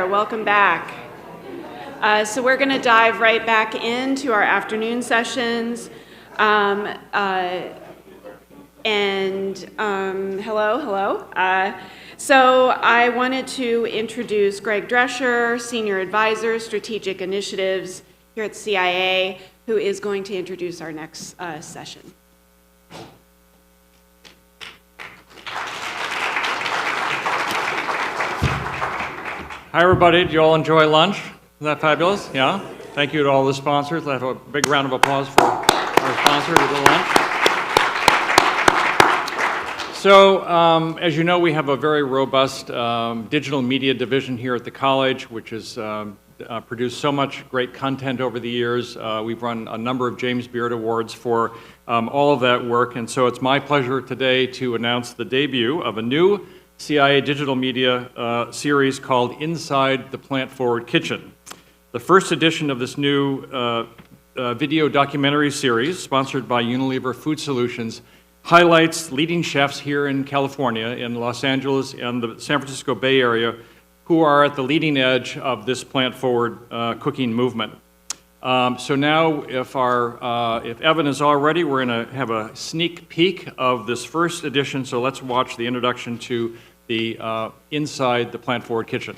there. Welcome back. So we're going to dive right back into our afternoon sessions. Hello. So I wanted to introduce Greg Drescher, Senior Advisor, Strategic Initiatives here at CIA, who is going to introduce our next session. Hi, everybody. Did you all enjoy lunch? Is that fabulous? Yeah? Thank you to all the sponsors. Let's have a big round of applause for our sponsor to the lunch. So, as you know, we have a very robust digital media division here at the college, which has produced so much great content over the years. We've run a number of James Beard Awards for all of that work, and so it's my pleasure today to announce the debut of a new CIA digital media series called Inside the Plant-Forward Kitchen. The first edition of this new video documentary series, sponsored by Unilever Food Solutions, highlights leading chefs here in California, in Los Angeles and the San Francisco Bay Area, who are at the leading edge of this plant-forward cooking movement. So now, if Evan is all ready, we're going to have a sneak peek of this first edition. So let's watch the introduction to the Inside the Plant-Forward Kitchen.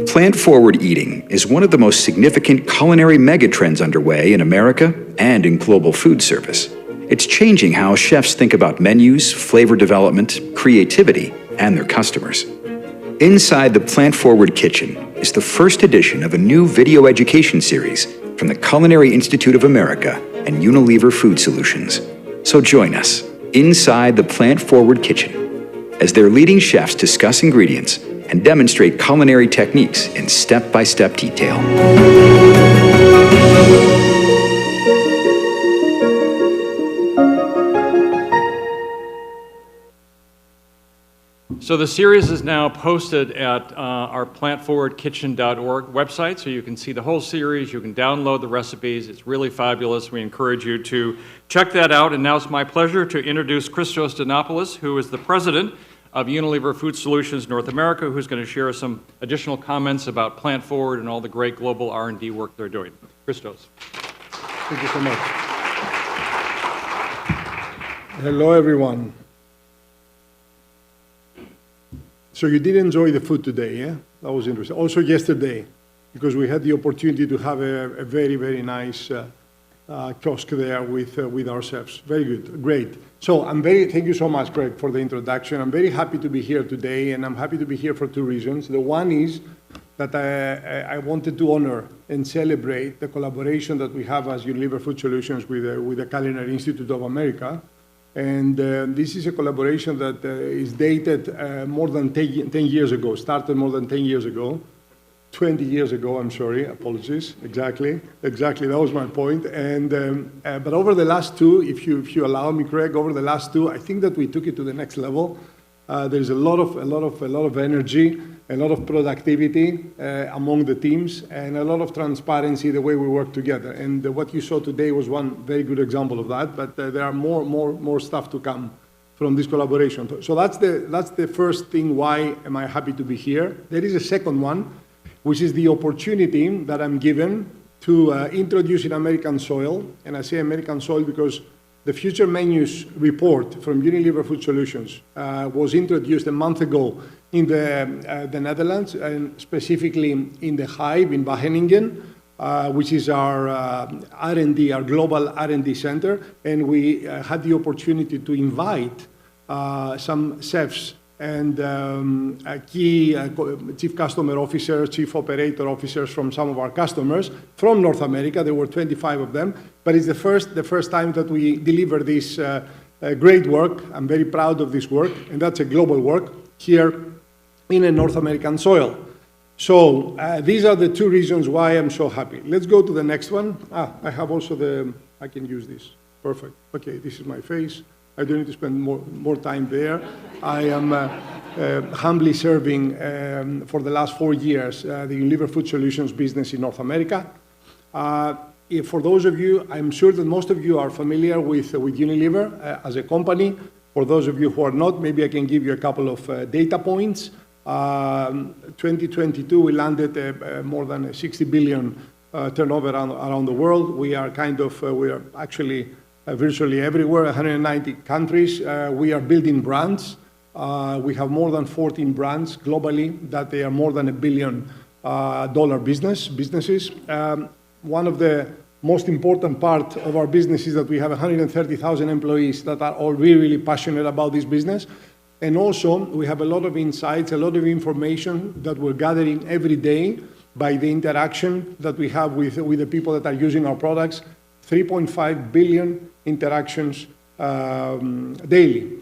Plant-forward eating is one of the most significant culinary megatrends underway in America and in global food service. It's changing how chefs think about menus, flavor development, creativity, and their customers. Inside the Plant-Forward Kitchen is the first edition of a new video education series from the Culinary Institute of America and Unilever Food Solutions. So join us inside the Plant-Forward Kitchen as their leading chefs discuss ingredients and demonstrate culinary techniques in step-by-step detail. So the series is now posted at our plantforwardkitchen.org website, so you can see the whole series, you can download the recipes. It's really fabulous. We encourage you to check that out. And now it's my pleasure to introduce Christos Dinopoulos, who is the president of Unilever Food Solutions North America, who's going to share some additional comments about Plant Forward and all the great global R&D work they're doing. Christos. Thank you so much. Hello, everyone. So you did enjoy the food today, yeah? That was interesting. Also yesterday, because we had the opportunity to have a very, very nice kiosk there with our chefs. Very good, great. So thank you so much, Greg, for the introduction. I'm very happy to be here today, and I'm happy to be here for two reasons. The one is that I wanted to honor and celebrate the collaboration that we have as Unilever Food Solutions with the Culinary Institute of America. And this is a collaboration that is dated more than 10 years ago, started more than 10 years ago, 20 years ago, I'm sorry, apologies, exactly, that was my point. And, but over the last two, if you allow me, Craig, over the last two, I think that we took it to the next level. There's a lot of energy, a lot of productivity among the teams, and a lot of transparency the way we work together. And what you saw today was one very good example of that. But there are more stuff to come from this collaboration. So that's the first thing. Why am I happy to be here? There is a second one, which is the opportunity that I'm given to introduce in American soil. And I say American soil because the Future Menus report from Unilever Food Solutions was introduced a month ago in the Netherlands, and specifically in the Hive in Wageningen, which is our R&D, our global R&D center. And we had the opportunity to invite some chefs and key chief customer officers, chief operator officers from some of our customers from North America. There were 25 of them, but it's the first time that we deliver this great work. I'm very proud of this work, and that's a global work here in a North American soil. So these are the two reasons why I'm so happy. Let's go to the next one. I have also I can use this. Perfect. Okay, this is my face. I don't need to spend more time there. I am humbly serving for the last 4 years the Unilever Food Solutions business in North America. For those of you, I'm sure that most of you are familiar with Unilever as a company. For those of you who are not, maybe I can give you a couple of data points. 2022, we landed more than 60 billion turnover around the world. We are we are actually virtually everywhere, 190 countries. We are building brands. We have more than 14 brands globally that they are more than $1 billion businesses. One of the most important part of our business is that we have 130,000 employees that are all really, really passionate about this business. And also, we have a lot of insights, a lot of information that we're gathering every day by the interaction that we have with the people that are using our products. 3.5 billion interactions daily.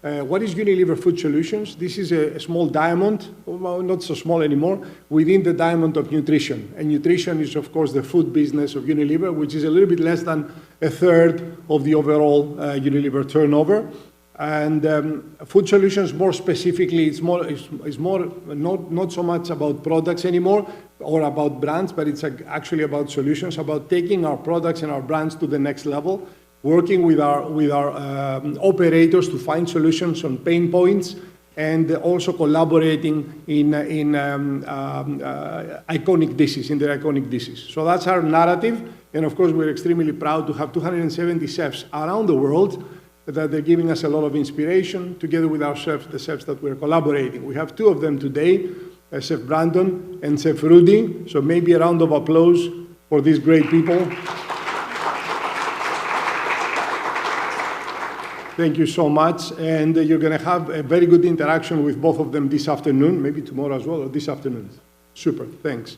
What is Unilever Food Solutions? This is a small diamond, well, not so small anymore, within the diamond of nutrition. And nutrition is, of course, the food business of Unilever, which is a little bit less than a third of the overall Unilever turnover. And Food Solutions, more specifically, it's more not so much about products anymore or about brands, but it's actually about solutions, about taking our products and our brands to the next level, working with our operators to find solutions on pain points, and also collaborating in iconic dishes, in their iconic dishes. So that's our narrative, and of course we're extremely proud to have 270 chefs around the world that they're giving us a lot of inspiration, together with our chefs, the chefs that we're collaborating. We have two of them today, Chef Brandon and Chef Rudy, so maybe a round of applause for these great people. Thank you so much, and you're going to have a very good interaction with both of them this afternoon, maybe tomorrow as well, or this afternoon. Super, thanks.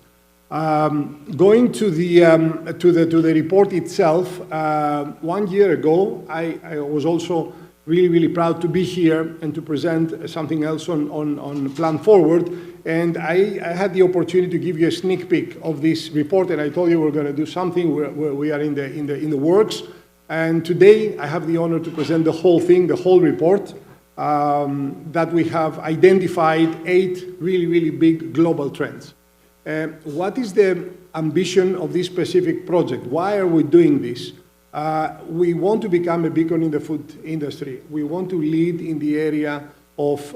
Going to the report itself, 1 year ago, I was also really, really proud to be here and to present something else on Plant-Forward, and I had the opportunity to give you a sneak peek of this report, and I told you we're going to do something where we are in the works. And today, I have the honor to present the whole thing, the whole report, that we have identified 8 really, really big global trends. What is the ambition of this specific project? Why are we doing this? We want to become a beacon in the food industry. We want to lead in the area of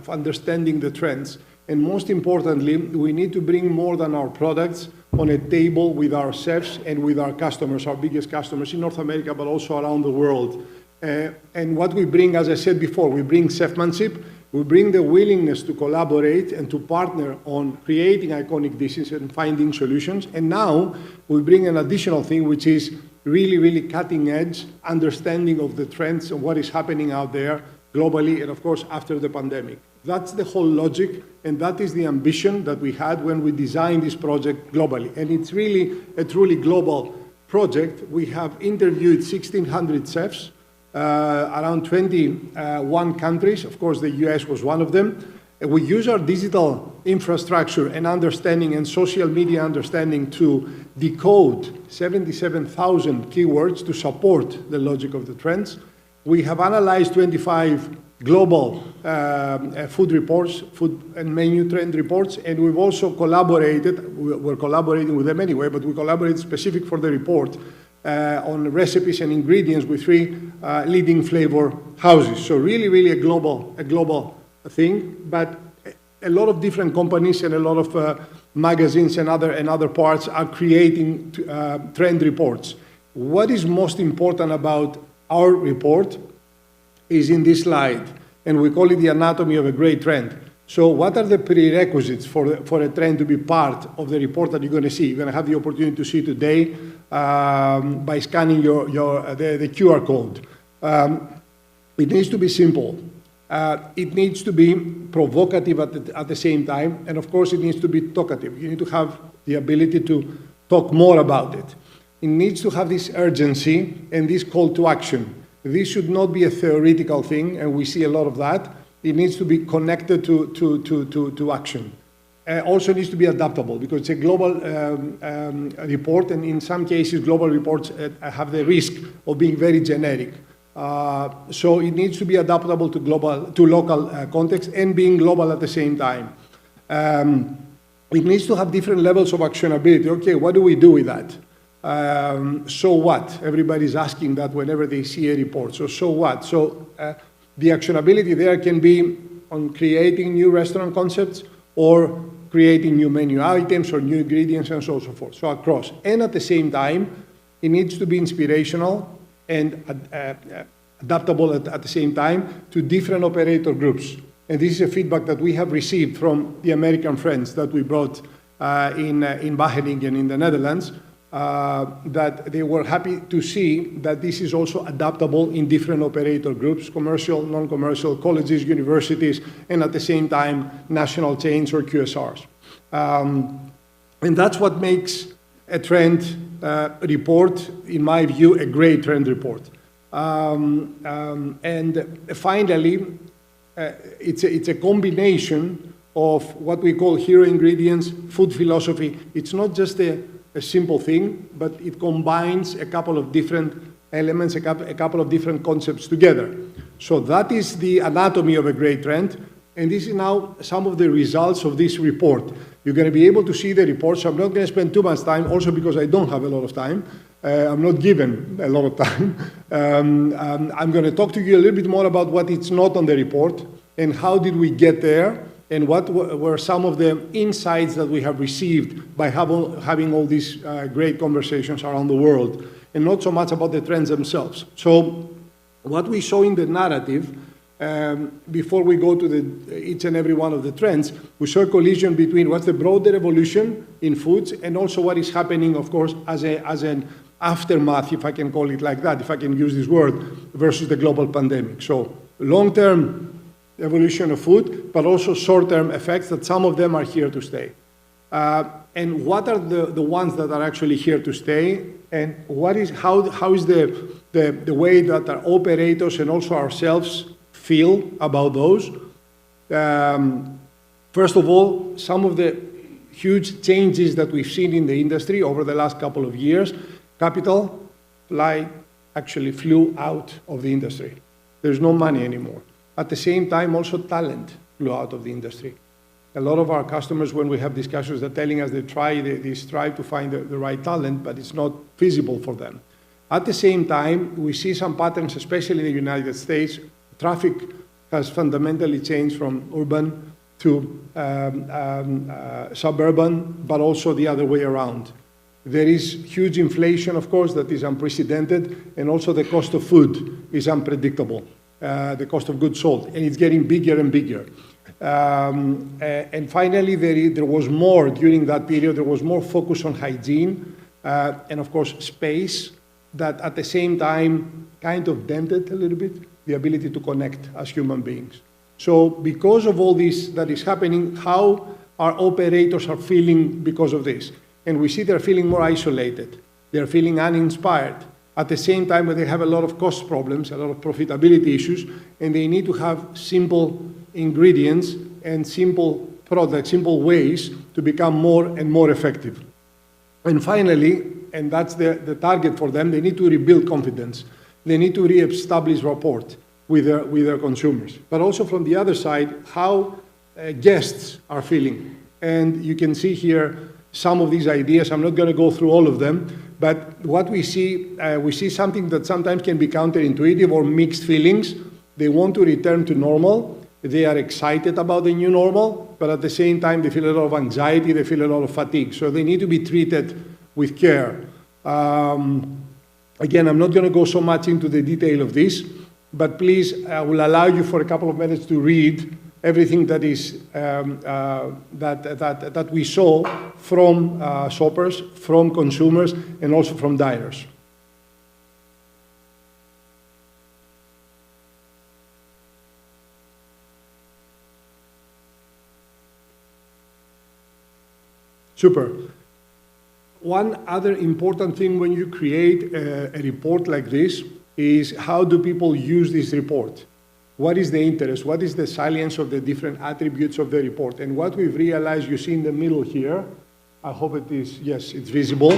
understanding the trends. And most importantly, we need to bring more than our products on a table with our chefs and with our customers, our biggest customers in North America, but also around the world. And what we bring, as I said before, we bring chefmanship, we bring the willingness to collaborate and to partner on creating iconic dishes and finding solutions. And now we bring an additional thing, which is really, really cutting edge understanding of the trends and what is happening out there globally, and of course, after the pandemic. That's the whole logic, and that is the ambition that we had when we designed this project globally. And it's really a truly global project. We have interviewed 1,600 chefs, around 21 countries. Of course, the US was one of them. And we use our digital infrastructure and understanding and social media understanding to decode 77,000 keywords to support the logic of the trends. We have analyzed 25 global food reports, food and menu trend reports, and we've also collaborated, we're collaborating with them anyway, but we collaborate specific for the report on recipes and ingredients with 3 leading flavor houses. So really, really a global thing, but a lot of different companies and a lot of magazines and other parts are creating trend reports. What is most important about our report is in this slide, and we call it the anatomy of a great trend. So what are the prerequisites for a trend to be part of the report that you're going to see? You're going to have the opportunity to see today by scanning the QR code. It needs to be simple. It needs to be provocative at the same time, and of course it needs to be talkative. You need to have the ability to talk more about it. It needs to have this urgency and this call to action. This should not be a theoretical thing, and we see a lot of that. It needs to be connected to action. Also needs to be adaptable, because it's a global report, and in some cases global reports have the risk of being very generic. So it needs to be adaptable to local context and being global at the same time. It needs to have different levels of actionability. Okay, what do we do with that? So what? Everybody's asking that whenever they see a report. So what? So the actionability there can be on creating new restaurant concepts or creating new menu items or new ingredients and so on and so forth. So across. And at the same time, it needs to be inspirational and adaptable at the same time to different operator groups. And this is a feedback that we have received from the American friends that we brought in Wageningen in the Netherlands, that they were happy to see that this is also adaptable in different operator groups, commercial, non-commercial, colleges, universities, and at the same time, national chains or QSRs. And that's what makes a trend report, in my view, a great trend report. And finally, it's a combination of what we call hero ingredients, food philosophy. It's not just a simple thing, but it combines a couple of different elements, a couple of different concepts together. So that is the anatomy of a great trend, and this is now some of the results of this report. You're going to be able to see the report, so I'm not going to spend too much time, also because I don't have a lot of time. I'm not given a lot of time. I'm going to talk to you a little bit more about what is not on the report, and how did we get there, and what were some of the insights that we have received by having all these great conversations around the world, and not so much about the trends themselves. So what we saw in the narrative, before we go to each and every one of the trends, we saw a collision between what's the broader evolution in foods and also what is happening, of course, as an aftermath, if I can call it like that, if I can use this word, versus the global pandemic. So long-term evolution of food, but also short-term effects that some of them are here to stay. And what are the ones that are actually here to stay, and how is the way that our operators and also ourselves feel about those? First of all, some of the huge changes that we've seen in the industry over the last couple of years, capital actually flew out of the industry. There's no money anymore. At the same time, also talent flew out of the industry. A lot of our customers, when we have discussions, they're telling us they strive to find the right talent, but it's not feasible for them. At the same time, we see some patterns, especially in the United States. Traffic has fundamentally changed from urban to suburban, but also the other way around. There is huge inflation, of course, that is unprecedented, and also the cost of food is unpredictable, the cost of goods sold, and it's getting bigger and bigger. And finally, there was more, during that period, there was more focus on hygiene and, of course, space, that at the same time kind of dented a little bit the ability to connect as human beings. So because of all this that is happening, how our operators are feeling because of this? And we see they're feeling more isolated. They're feeling uninspired. At the same time, they have a lot of cost problems, a lot of profitability issues, and they need to have simple ingredients and simple products, simple ways to become more and more effective. And finally, and that's the target for them, they need to rebuild confidence. They need to re-establish rapport with their consumers. But also from the other side, how guests are feeling. And you can see here some of these ideas. I'm not going to go through all of them, but what we see something that sometimes can be counterintuitive or mixed feelings. They want to return to normal. They are excited about the new normal, but at the same time, they feel a lot of anxiety, they feel a lot of fatigue. So they need to be treated with care. Again, I'm not going to go so much into the detail of this, but please, I will allow you for a couple of minutes to read everything that is that we saw from shoppers, from consumers, and also from diners. Super. One other important thing when you create a report like this is how do people use this report? What is the interest? What is the salience of the different attributes of the report? And what we've realized, you see in the middle here, I hope it is, yes, it's visible,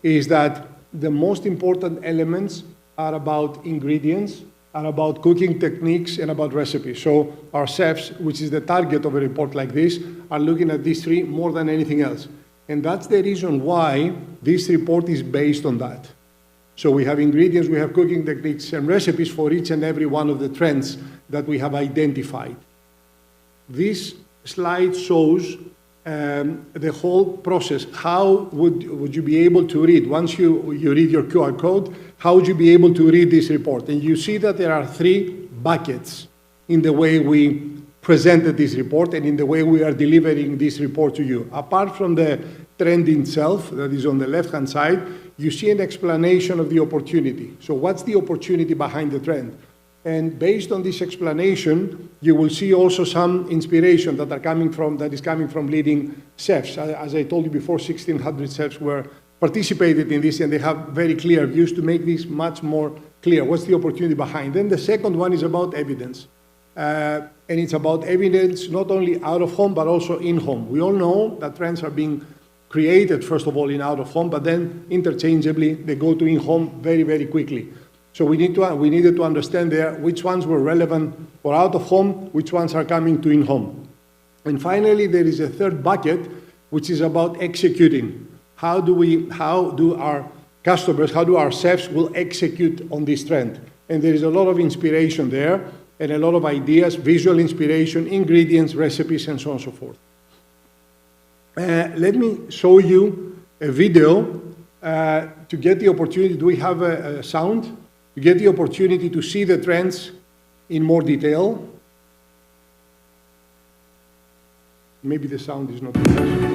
is that the most important elements are about ingredients, are about cooking techniques, and about recipes. So our chefs, which is the target of a report like this, are looking at these three more than anything else. And that's the reason why this report is based on that. So we have ingredients, we have cooking techniques and recipes for each and every one of the trends that we have identified. This slide shows the whole process. How would you be able to read, once you read your QR code, how would you be able to read this report? And you see that there are 3 buckets in the way we presented this report and in the way we are delivering this report to you. Apart from the trend itself, that is on the left-hand side, you see an explanation of the opportunity. So what's the opportunity behind the trend? And based on this explanation, you will see also some inspiration that is coming from leading chefs. As I told you before, 1,600 chefs participated in this, and they have very clear views to make this much more clear. What's the opportunity behind? Then the second one is about evidence. And it's about evidence not only out of home, but also in home. We all know that trends are being created, first of all, in out of home, but then interchangeably, they go to in home very, very quickly. So we needed to understand there which ones were relevant for out of home, which ones are coming to in home. And finally, there is a third bucket, which is about executing. How do our customers, how do our chefs will execute on this trend? And there is a lot of inspiration there, and a lot of ideas, visual inspiration, ingredients, recipes, and so on and so forth. Let me show you a video to get the opportunity. Do we have a sound? To get the opportunity to see the trends in more detail. Maybe the sound is not good.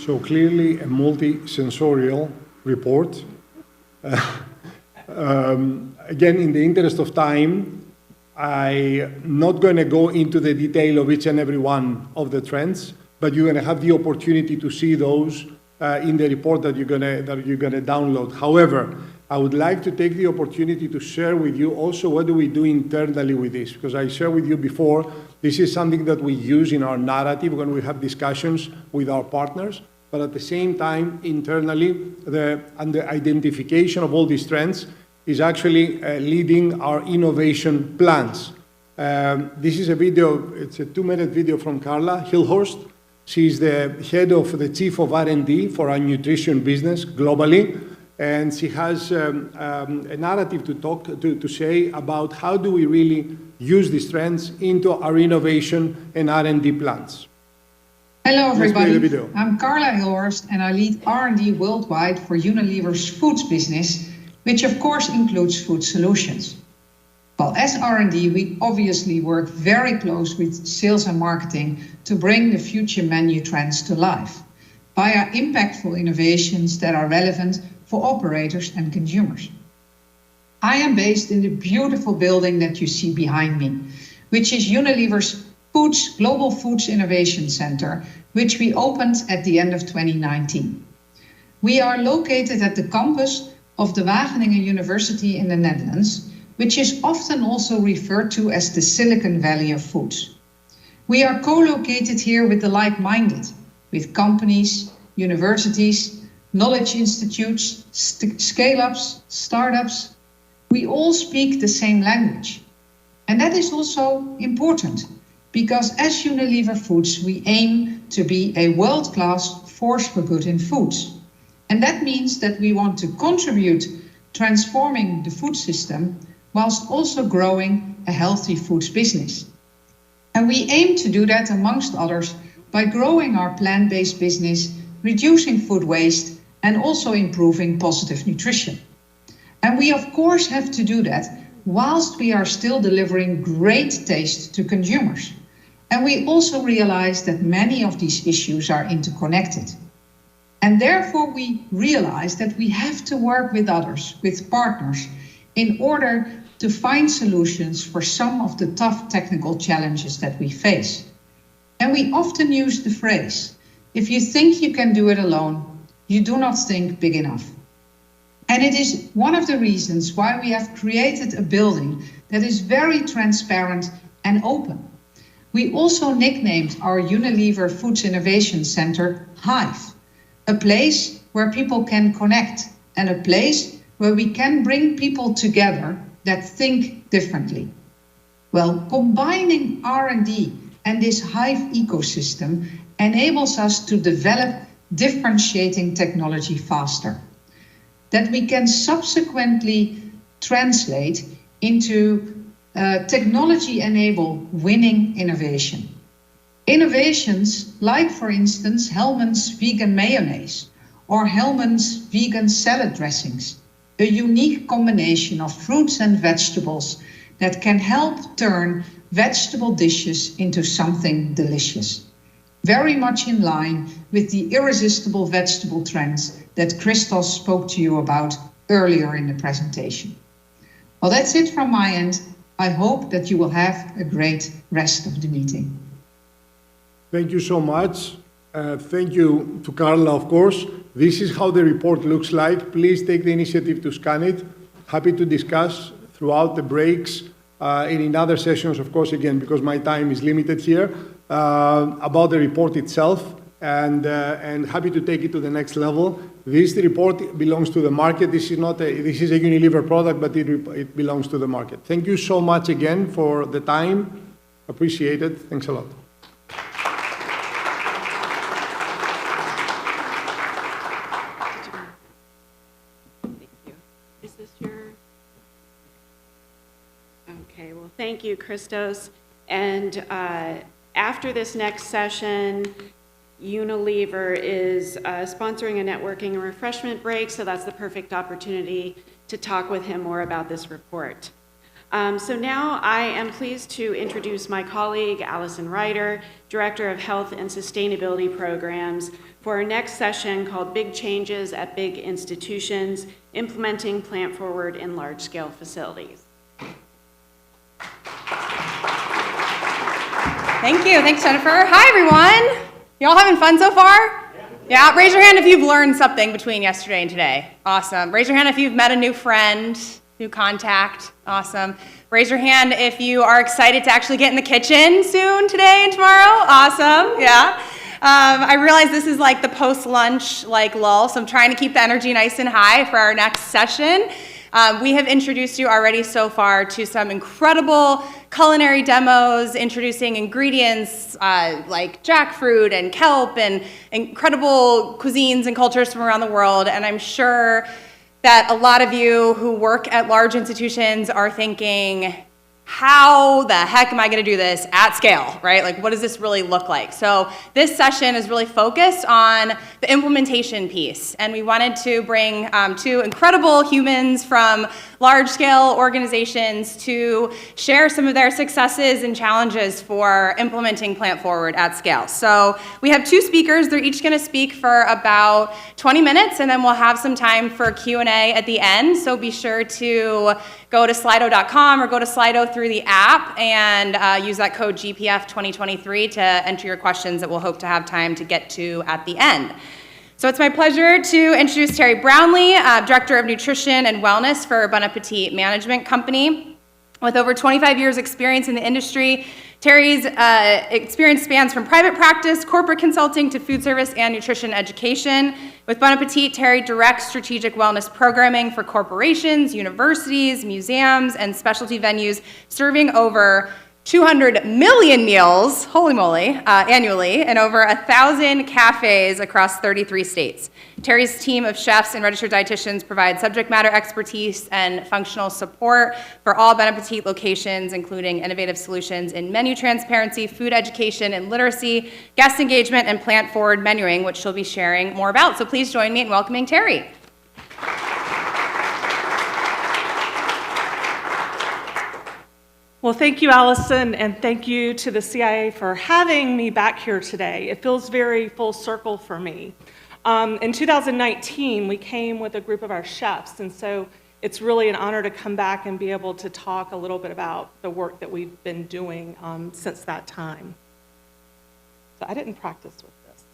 So clearly a multi-sensorial report. Again, in the interest of time, I'm not going to go into the detail of each and every one of the trends, but you're going to have the opportunity to see those in the report that you're going to download. However, I would like to take the opportunity to share with you also what do we do internally with this, because I shared with you before, this is something that we use in our narrative when we have discussions with our partners, but at the same time, internally, the identification of all these trends is actually leading our innovation plans. This is a video, it's a 2-minute video from Carla Hillhorst. She's the head of the chief of R&D for our nutrition business globally. And she has a narrative to say about how do we really use these trends into our innovation and R&D plans. Hello everybody, I'm Carla Hillhorst and I lead R&D worldwide for Unilever's foods business, which of course includes food solutions. Well, as R&D, we obviously work very close with sales and marketing to bring the future menu trends to life via impactful innovations that are relevant for operators and consumers. I am based in the beautiful building that you see behind me, which is Unilever's Global Foods Innovation Center, which we opened at the end of 2019. We are located at the campus of the Wageningen University in the Netherlands, which is often also referred to as the Silicon Valley of foods. We are co-located here with the like-minded, with companies, universities, knowledge institutes, scale-ups, startups. We all speak the same language. And that is also important, because as Unilever Foods, we aim to be a world-class force for good in foods. And that means that we want to contribute transforming the food system whilst also growing a healthy foods business. And we aim to do that, amongst others, by growing our plant-based business, reducing food waste, and also improving positive nutrition. And we of course have to do that whilst we are still delivering great taste to consumers. And we also realize that many of these issues are interconnected. And therefore we realize that we have to work with others, with partners, in order to find solutions for some of the tough technical challenges that we face. And we often use the phrase, if you think you can do it alone, you do not think big enough. And it is one of the reasons why we have created a building that is very transparent and open. We also nicknamed our Unilever Foods Innovation Center Hive, a place where people can connect and a place where we can bring people together that think differently. Well, combining R&D and this Hive ecosystem enables us to develop differentiating technology faster, that we can subsequently translate into technology-enabled winning innovation. Innovations like, for instance, Hellmann's vegan mayonnaise or Hellmann's vegan salad dressings, a unique combination of fruits and vegetables that can help turn vegetable dishes into something delicious. Very much in line with the irresistible vegetable trends that Christos spoke to you about earlier in the presentation. Well, that's it from my end. I hope that you will have a great rest of the meeting. Thank you so much. Thank you to Carla, of course. This is how the report looks like. Please take the initiative to scan it. Happy to discuss throughout the breaks and in other sessions, of course, again, because my time is limited here, about the report itself, and happy to take it to the next level. This report belongs to the market. This is a Unilever product, but it belongs to the market. Thank you so much again for the time. Appreciate it. Thanks a lot. Okay, well, thank you, Christos. And after this next session, Unilever is sponsoring a networking and refreshment break, so that's the perfect opportunity to talk with him more about this report. So now I am pleased to introduce my colleague, Allison Ryder, Director of Health and Sustainability Programs, for our next session called Big Changes at Big Institutions, Implementing Plant-Forward in Large-Scale Facilities. Thank you. Thanks, Jennifer. Hi, everyone. You all having fun so far? Yeah. Raise your hand if you've learned something between yesterday and today. Awesome. Raise your hand if you've met a new friend, new contact. Awesome. Raise your hand if you are excited to actually get in the kitchen soon, today and tomorrow. Awesome. Yeah. I realize this is like the post-lunch lull, so I'm trying to keep the energy nice and high for our next session. We have introduced you already so far to some incredible culinary demos, introducing ingredients like jackfruit and kelp and incredible cuisines and cultures from around the world. And I'm sure that a lot of you who work at large institutions are thinking, how the heck am I going to do this at scale, right? Like, what does this really look like? So this session is really focused on the implementation piece, and we wanted to bring two incredible humans from large-scale organizations to share some of their successes and challenges for implementing Plant-Forward at scale. So we have two speakers. They're each going to speak for about 20 minutes, and then we'll have some time for Q&A at the end. So be sure to go to slido.com or go to Slido through the app and use that code GPF2023 to enter your questions that we'll hope to have time to get to at the end. So it's my pleasure to introduce Terry Brownlee, Director of Nutrition and Wellness for Bon Appétit Management Company. With over 25 years experience in the industry, Terry's experience spans from private practice, corporate consulting, to food service and nutrition education. With Bon Appétit, Terry directs strategic wellness programming for corporations, universities, museums, and specialty venues, serving over 200 million meals, holy moly, annually, and over 1,000 cafes across 33 states. Terry's team of chefs and registered dietitians provide subject matter expertise and functional support for all Bon Appétit locations, including innovative solutions in menu transparency, food education and literacy, guest engagement, and plant-forward menuing, which she'll be sharing more about. So please join me in welcoming Terry. Well, thank you, Allison, and thank you to the CIA for having me back here today. It feels very full circle for me. In 2019, we came with a group of our chefs, and so it's really an honor to come back and be able to talk a little bit about the work that we've been doing since that time. So I didn't practice with this.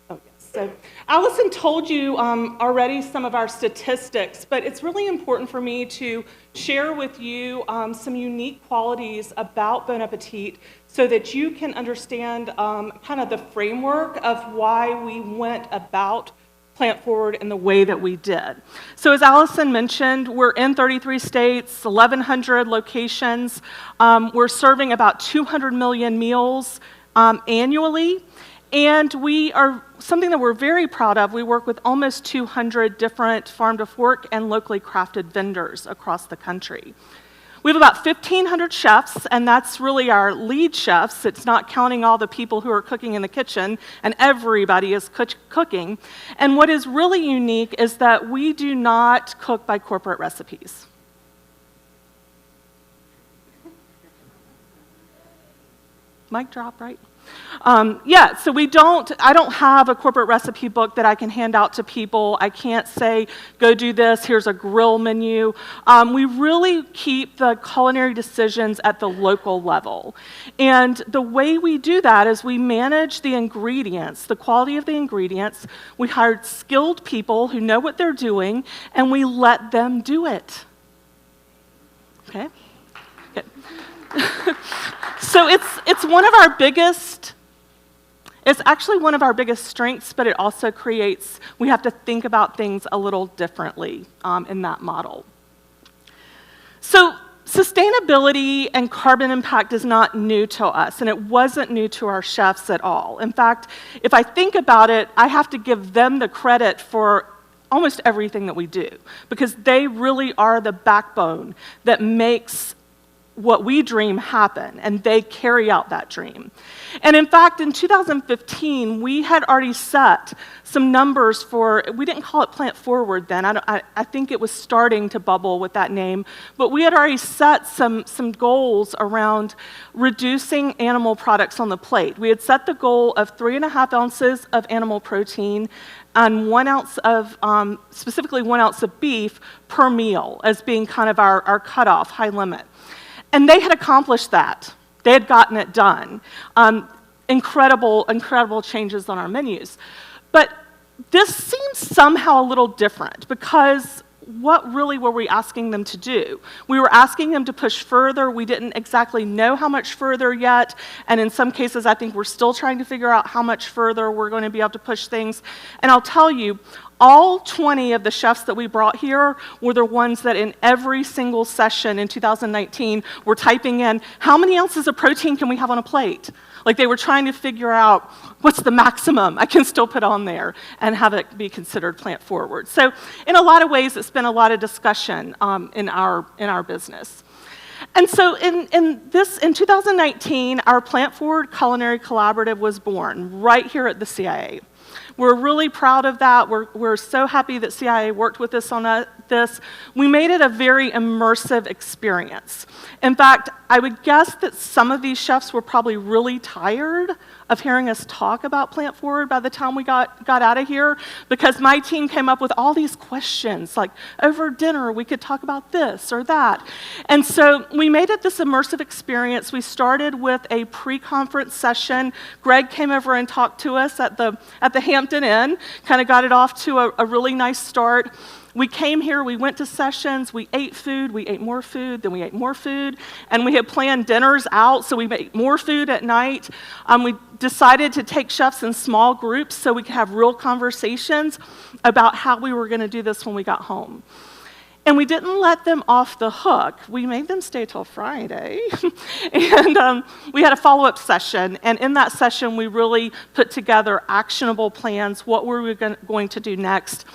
Oh, yes. So Allison told you already some of our statistics, but it's really important for me to share with you some unique qualities about Bon Appetit so that you can understand kind of the framework of why we went about Plant-Forward in the way that we did. So as Allison mentioned, we're in 33 states, 1,100 locations. We're serving about 200 million meals annually. And we are, something that we're very proud of, we work with almost 200 different farm-to-fork and locally crafted vendors across the country. We have about 1,500 chefs, and that's really our lead chefs. It's not counting all the people who are cooking in the kitchen, and everybody is cooking. And what is really unique is that we do not cook by corporate recipes. Mic drop, right? So I don't have a corporate recipe book that I can hand out to people. I can't say, go do this, here's a grill menu. We really keep the culinary decisions at the local level. And the way we do that is we manage the ingredients, the quality of the ingredients. We hired skilled people who know what they're doing, and we let them do it. Okay? Good. So it's one of our biggest, it's actually one of our biggest strengths, but it also creates, we have to think about things a little differently in that model. So sustainability and carbon impact is not new to us, and it wasn't new to our chefs at all. In fact, if I think about it, I have to give them the credit for almost everything that we do, because they really are the backbone that makes what we dream happen, and they carry out that dream. And in fact, in 2015, we had already set some numbers for, we didn't call it Plant-Forward then, I think it was starting to bubble with that name, but we had already set some goals around reducing animal products on the plate. We had set the goal of 3.5 ounces of animal protein and 1 ounce of, specifically 1 ounce of beef per meal as being kind of our cutoff, high limit. And they had accomplished that. They had gotten it done. Incredible changes on our menus. But this seems somehow a little different, because what really were we asking them to do? We were asking them to push further. We didn't exactly know how much further yet. And in some cases, I think we're still trying to figure out how much further we're going to be able to push things. And I'll tell you, all 20 of the chefs that we brought here were the ones that in every single session in 2019 were typing in, how many ounces of protein can we have on a plate? Like they were trying to figure out what's the maximum I can still put on there and have it be considered plant-forward. So in a lot of ways, it's been a lot of discussion in our business. And so in 2019, our Plant-Forward Culinary Collaborative was born right here at the CIA. We're really proud of that. We're so happy that CIA worked with us on this. We made it a very immersive experience. In fact, I would guess that some of these chefs were probably really tired of hearing us talk about Plant-Forward by the time we got out of here, because my team came up with all these questions, like over dinner we could talk about this or that. And so we made it this immersive experience. We started with a pre-conference session. Greg came over and talked to us at the Hampton Inn, kind of got it off to a really nice start. We came here, we went to sessions, we ate food, we ate more food, then we ate more food, and we had planned dinners out, so we made more food at night. We decided to take chefs in small groups so we could have real conversations about how we were going to do this when we got home. And we didn't let them off the hook. We made them stay till Friday. And we had a follow-up session. And in that session, we really put together actionable plans. What were we going to do next?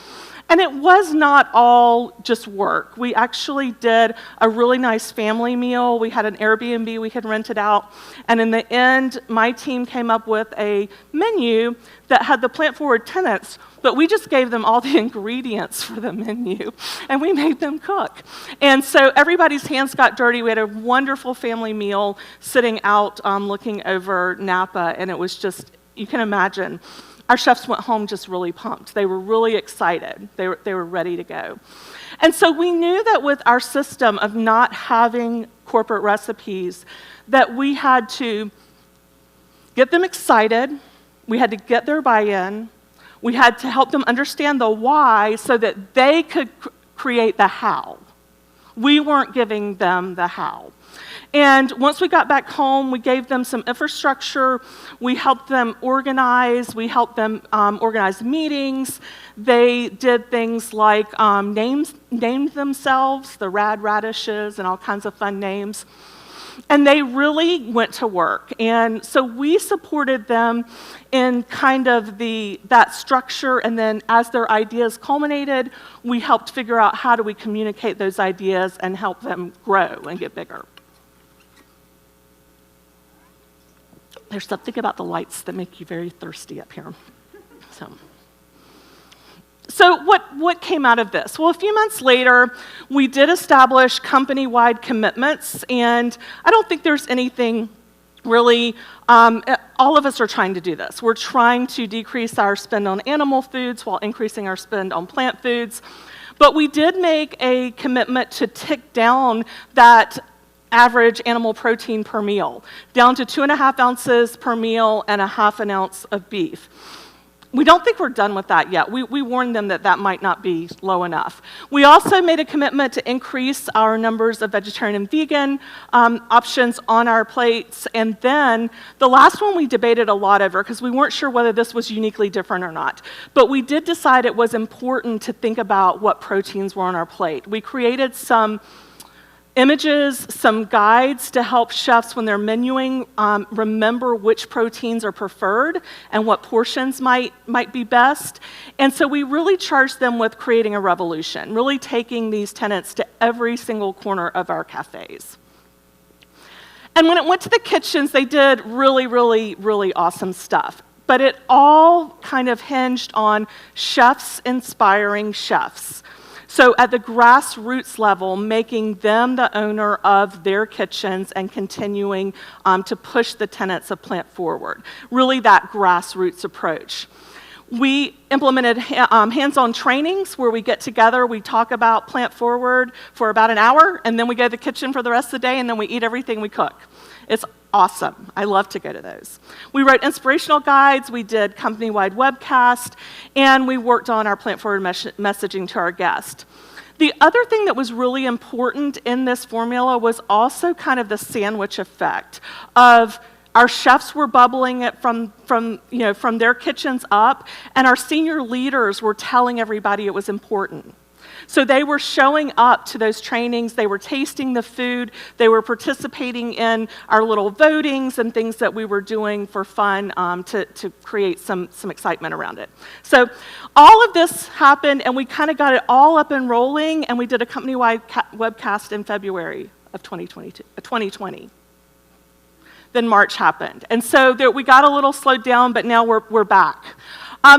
And it was not all just work. We actually did a really nice family meal. We had an Airbnb we had rented out. And in the end, my team came up with a menu that had the plant-forward tenets, but we just gave them all the ingredients for the menu, and we made them cook. And so everybody's hands got dirty. We had a wonderful family meal sitting out looking over Napa, and it was just, you can imagine, our chefs went home just really pumped. They were really excited. They were ready to go. And so we knew that with our system of not having corporate recipes, that we had to get them excited, we had to get their buy-in, we had to help them understand the why so that they could create the how. We weren't giving them the how. And once we got back home, we gave them some infrastructure. We helped them organize. We helped them organize meetings. They did things like named themselves, the radishes, and all kinds of fun names. And they really went to work. And so we supported them in kind of that structure, and then as their ideas culminated, we helped figure out how do we communicate those ideas and help them grow and get bigger. There's something about the lights that make you very thirsty up here. So what came out of this? Well, a few months later, we did establish company-wide commitments, and I don't think there's anything really, all of us are trying to do this. We're trying to decrease our spend on animal foods while increasing our spend on plant foods, but we did make a commitment to tick down that average animal protein per meal, down to 2.5 ounces per meal and 1/2 ounce of beef. We don't think we're done with that yet. We warned them that that might not be low enough. We also made a commitment to increase our numbers of vegetarian and vegan options on our plates. And then the last one we debated a lot over because we weren't sure whether this was uniquely different or not. But we did decide it was important to think about what proteins were on our plate. We created some images, some guides to help chefs when they're menuing remember which proteins are preferred and what portions might be best. And so we really charged them with creating a revolution, really taking these tenets to every single corner of our cafes. And when it went to the kitchens, they did really, really, really awesome stuff. But it all kind of hinged on chefs inspiring chefs. So at the grassroots level, making them the owner of their kitchens and continuing to push the tenets of Plant-Forward, really that grassroots approach. We implemented hands-on trainings where we get together, we talk about Plant-Forward for about an hour, and then we go to the kitchen for the rest of the day, and then we eat everything we cook. It's awesome. I love to go to those. We wrote inspirational guides, we did company-wide webcast, and we worked on our Plant-Forward messaging to our guests. The other thing that was really important in this formula was also kind of the sandwich effect of our chefs were bubbling it from their kitchens up, and our senior leaders were telling everybody it was important. So they were showing up to those trainings, they were tasting the food, they were participating in our little votings and things that we were doing for fun to create some excitement around it. So all of this happened, and we kind of got it all up and rolling, and we did a company-wide webcast in February of 2020. Then March happened. And so we got a little slowed down, but now we're back.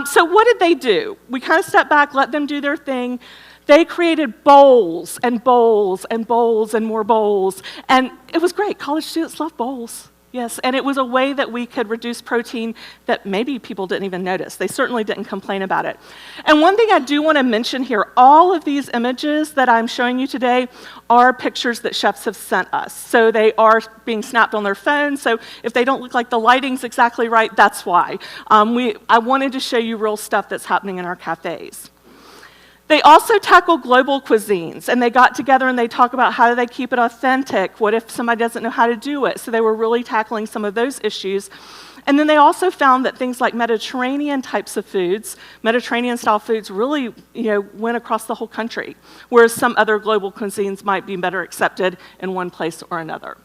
So what did they do? We kind of stepped back, let them do their thing. They created bowls and bowls and bowls and more bowls. And it was great. College students love bowls. Yes, and it was a way that we could reduce protein that maybe people didn't even notice. They certainly didn't complain about it. And one thing I do want to mention here, all of these images that I'm showing you today are pictures that chefs have sent us. So they are being snapped on their phone. So if they don't look like the lighting's exactly right, that's why. I wanted to show you real stuff that's happening in our cafes. They also tackle global cuisines, and they got together and they talk about how do they keep it authentic, what if somebody doesn't know how to do it, so they were really tackling some of those issues. And then they also found that things like Mediterranean types of foods, Mediterranean-style foods really went across the whole country, whereas some other global cuisines might be better accepted in one place or another.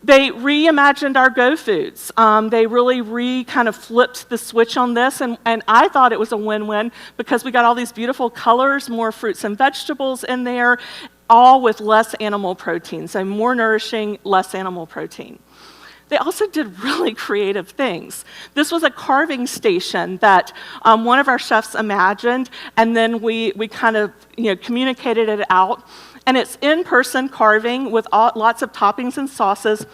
They reimagined our Go Foods. They really kind of flipped the switch on this, and I thought it was a win-win because we got all these beautiful colors, more fruits and vegetables in there, all with less animal protein, so more nourishing, less animal protein. They also did really creative things. This was a carving station that one of our chefs imagined, and then we kind of communicated it out. And it's in-person carving with lots of toppings and sauces.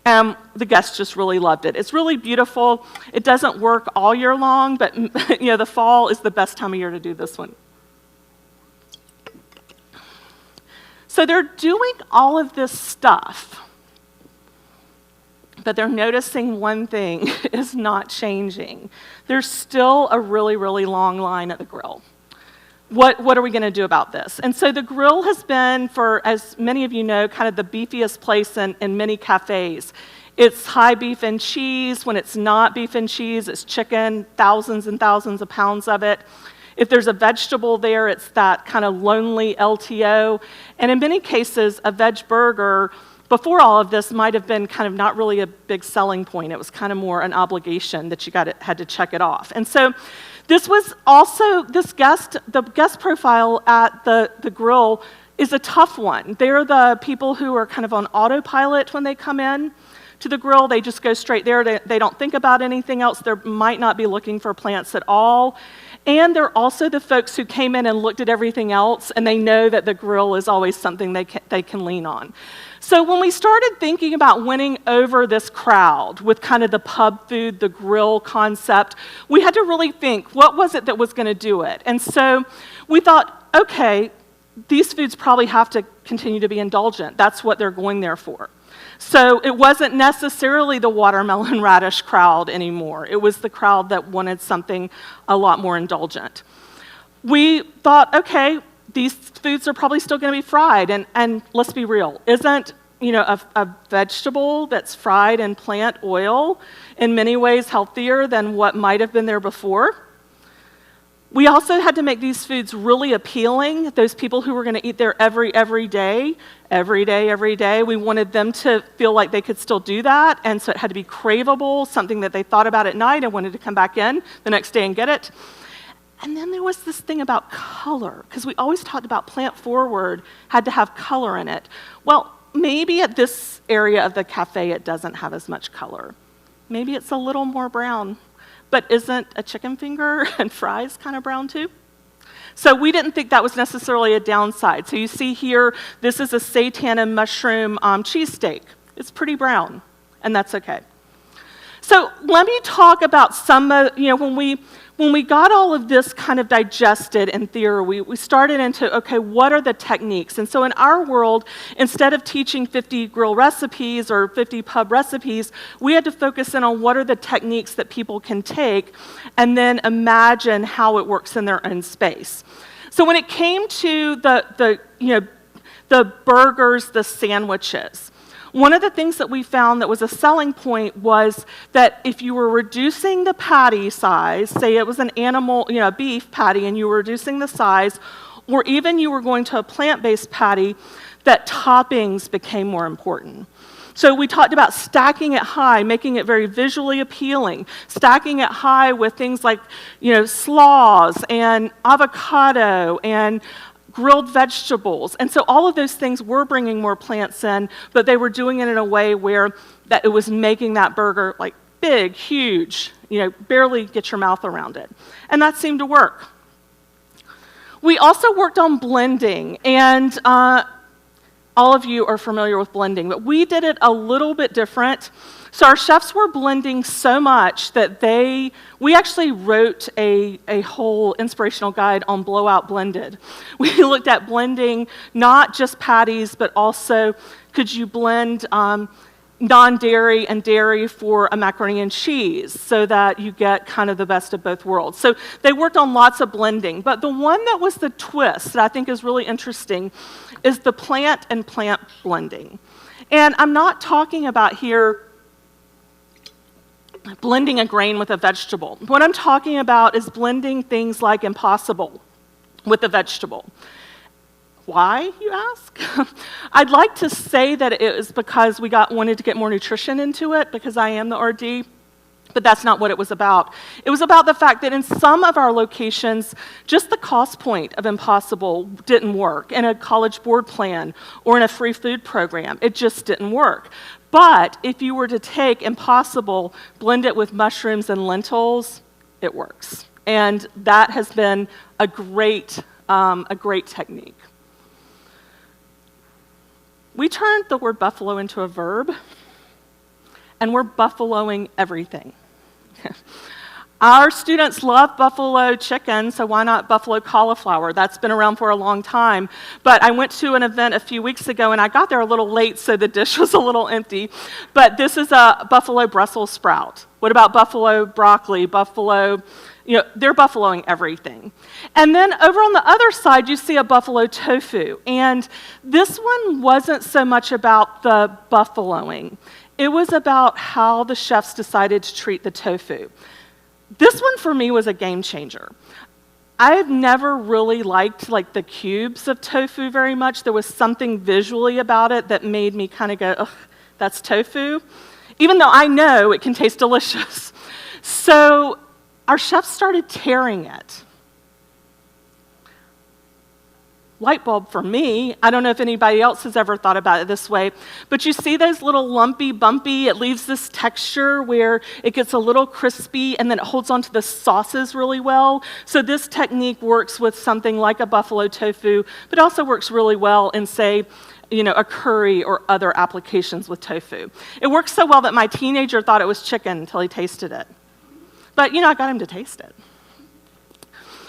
The guests just really loved it. It's really beautiful. It doesn't work all year long, but the fall is the best time of year to do this one. So they're doing all of this stuff, but they're noticing one thing is not changing. There's still a really, really long line at the grill. What are we going to do about this? And so the grill has been, for as many of you know, kind of the beefiest place in many cafes. It's high beef and cheese. When it's not beef and cheese, it's chicken, thousands and thousands of pounds of it. If there's a vegetable there, it's that kind of lonely LTO. And in many cases, a veg burger, before all of this, might have been kind of not really a big selling point. It was kind of more an obligation that you had to check it off. And so this was also, the guest profile at the grill is a tough one. They're the people who are kind of on autopilot when they come in to the grill. They just go straight there. They don't think about anything else. They might not be looking for plants at all. And they're also the folks who came in and looked at everything else, and they know that the grill is always something they can lean on. So when we started thinking about winning over this crowd with kind of the pub food, the grill concept, we had to really think, what was it that was going to do it? And so we thought, okay, these foods probably have to continue to be indulgent. That's what they're going there for. So it wasn't necessarily the watermelon radish crowd anymore. It was the crowd that wanted something a lot more indulgent. We thought, okay, these foods are probably still going to be fried, and let's be real, isn't a vegetable that's fried in plant oil in many ways healthier than what might have been there before? We also had to make these foods really appealing. Those people who were going to eat there every day, we wanted them to feel like they could still do that, and so it had to be craveable, something that they thought about at night and wanted to come back in the next day and get it. And then there was this thing about color, because we always talked about plant-forward had to have color in it. Well, maybe at this area of the cafe it doesn't have as much color. Maybe it's a little more brown. But isn't a chicken finger and fries kind of brown too? So we didn't think that was necessarily a downside. So you see here, this is a seitan and mushroom cheesesteak. It's pretty brown, and that's okay. So let me talk about some of, when we got all of this kind of digested in theory, we started into, okay, what are the techniques? And so in our world, instead of teaching 50 grill recipes or 50 pub recipes, we had to focus in on what are the techniques that people can take and then imagine how it works in their own space. So when it came to the burgers, the sandwiches, one of the things that we found that was a selling point was that if you were reducing the patty size, say it was an animal, a beef patty, and you were reducing the size, or even you were going to a plant-based patty, that toppings became more important. So we talked about stacking it high, making it very visually appealing, stacking it high with things like, slaws and avocado and grilled vegetables. And so all of those things were bringing more plants in, but they were doing it in a way where that it was making that burger like big, huge, barely get your mouth around it. And that seemed to work. We also worked on blending, and all of you are familiar with blending, but we did it a little bit different. So our chefs were blending so much that we actually wrote a whole inspirational guide on blowout blended. We looked at blending not just patties, but also could you blend non-dairy and dairy for a macaroni and cheese so that you get kind of the best of both worlds. So they worked on lots of blending, but the one that was the twist that I think is really interesting is the plant and plant blending. And I'm not talking about here blending a grain with a vegetable. What I'm talking about is blending things like impossible with a vegetable. Why, you ask? I'd like to say that it was because we wanted to get more nutrition into it, because I am the RD, but that's not what it was about. It was about the fact that in some of our locations, just the cost point of Impossible didn't work in a college board plan or in a free food program. It just didn't work. But if you were to take Impossible, blend it with mushrooms and lentils, it works. And that has been a great technique. We turned the word buffalo into a verb, and we're buffaloing everything. Our students love buffalo chicken, so why not buffalo cauliflower? That's been around for a long time. But I went to an event a few weeks ago, and I got there a little late, so the dish was a little empty. But this is a buffalo Brussels sprout. What about buffalo broccoli, buffalo? They're buffaloing everything. And then over on the other side, you see a buffalo tofu. And this one wasn't so much about the buffaloing. It was about how the chefs decided to treat the tofu. This one for me was a game changer. I've never really liked the cubes of tofu very much. There was something visually about it that made me kind of go, ugh, that's tofu, even though I know it can taste delicious. So our chefs started tearing it. Light bulb for me. I don't know if anybody else has ever thought about it this way, but you see those little lumpy, bumpy, it leaves this texture where it gets a little crispy and then it holds onto the sauces really well. So this technique works with something like a buffalo tofu, but also works really well in, say, a curry or other applications with tofu. It works so well that my teenager thought it was chicken until he tasted it. But, I got him to taste it.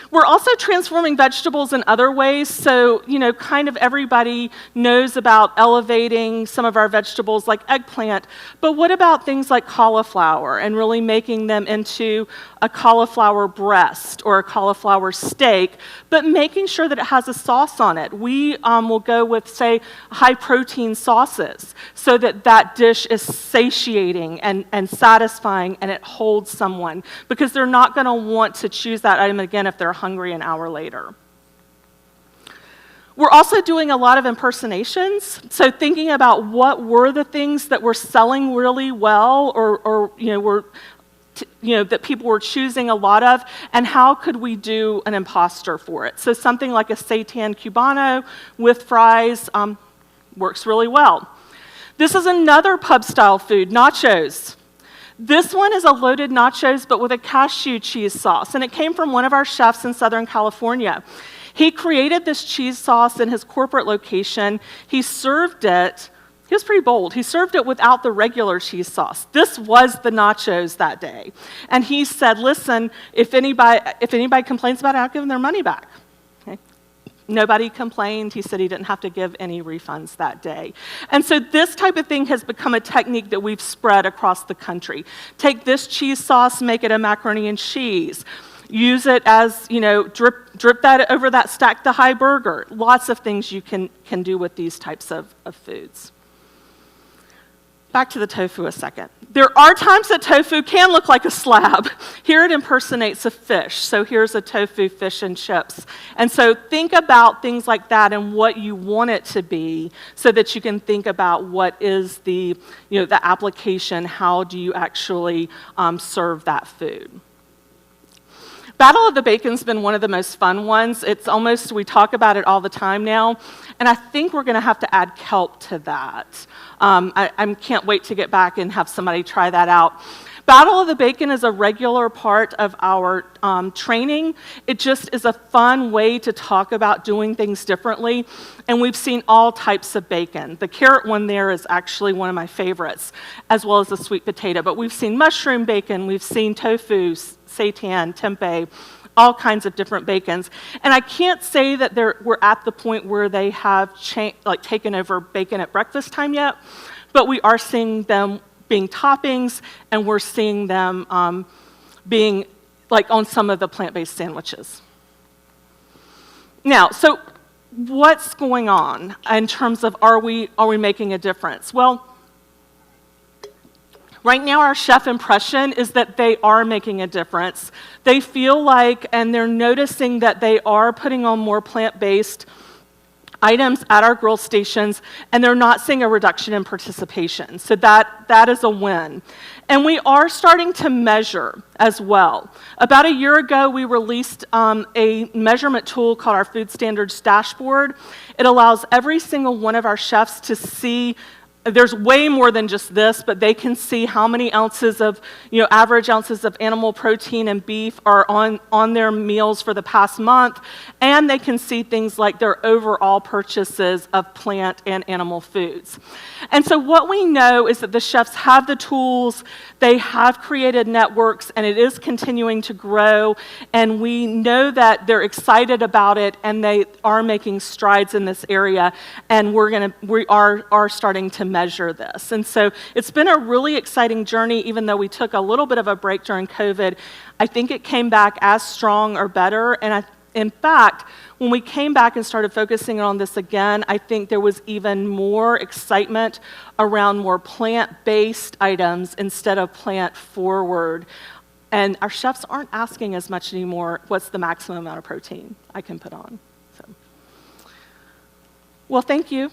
We're also transforming vegetables in other ways. So, kind of everybody knows about elevating some of our vegetables like eggplant. But what about things like cauliflower and really making them into a cauliflower breast or a cauliflower steak, but making sure that it has a sauce on it? We will go with, say, high-protein sauces so that that dish is satiating and satisfying and it holds someone, because they're not going to want to choose that item again if they're hungry an hour later. We're also doing a lot of impersonations, so thinking about what were the things that were selling really well or that people were choosing a lot of, and how could we do an imposter for it? So something like a seitan cubano with fries works really well. This is another pub-style food, nachos. This one is a loaded nachos, but with a cashew cheese sauce, and it came from one of our chefs in Southern California. He created this cheese sauce in his corporate location. He served it, he was pretty bold, he served it without the regular cheese sauce. This was the nachos that day. And he said, listen, if anybody complains about it, I'll give them their money back. Okay. Nobody complained. He said he didn't have to give any refunds that day. And so this type of thing has become a technique that we've spread across the country. Take this cheese sauce, make it a macaroni and cheese. Use it as, drip that over that stack the high burger. Lots of things you can do with these types of foods. Back to the tofu a second. There are times that tofu can look like a slab. Here it impersonates a fish. So here's a tofu fish and chips. And so think about things like that and what you want it to be so that you can think about what is the application, how do you actually serve that food. Battle of the Bacon's been one of the most fun ones. It's almost, we talk about it all the time now, and I think we're gonna have to add kelp to that. I can't wait to get back and have somebody try that out. Battle of the Bacon is a regular part of our training. It just is a fun way to talk about doing things differently, and we've seen all types of bacon. The carrot one there is actually one of my favorites, as well as the sweet potato, but we've seen mushroom bacon, we've seen tofu, seitan, tempeh, all kinds of different bacons. And I can't say that we're at the point where they have taken over bacon at breakfast time yet, but we are seeing them being toppings, and we're seeing them being on some of the plant-based sandwiches. Now, so what's going on in terms of are we making a difference? Well, right now, our chef impression is that they are making a difference. They feel like, and they're noticing that they are putting on more plant-based items at our grill stations, and they're not seeing a reduction in participation. So that is a win. And we are starting to measure as well. About a year ago, we released a measurement tool called our Food Standards Dashboard. It allows every single one of our chefs to see. There's way more than just this, but they can see how many ounces of, average ounces of animal protein and beef are on their meals for the past month, and they can see things like their overall purchases of plant and animal foods. And so what we know is that the chefs have the tools, they have created networks, and it is continuing to grow, and we know that they're excited about it, and they are making strides in this area, and we are starting to measure this. And so it's been a really exciting journey, even though we took a little bit of a break during COVID. I think it came back as strong or better. And in fact, when we came back and started focusing on this again, I think there was even more excitement around more plant-based items instead of plant-forward. And our chefs aren't asking as much anymore, what's the maximum amount of protein I can put on? So, well, thank you.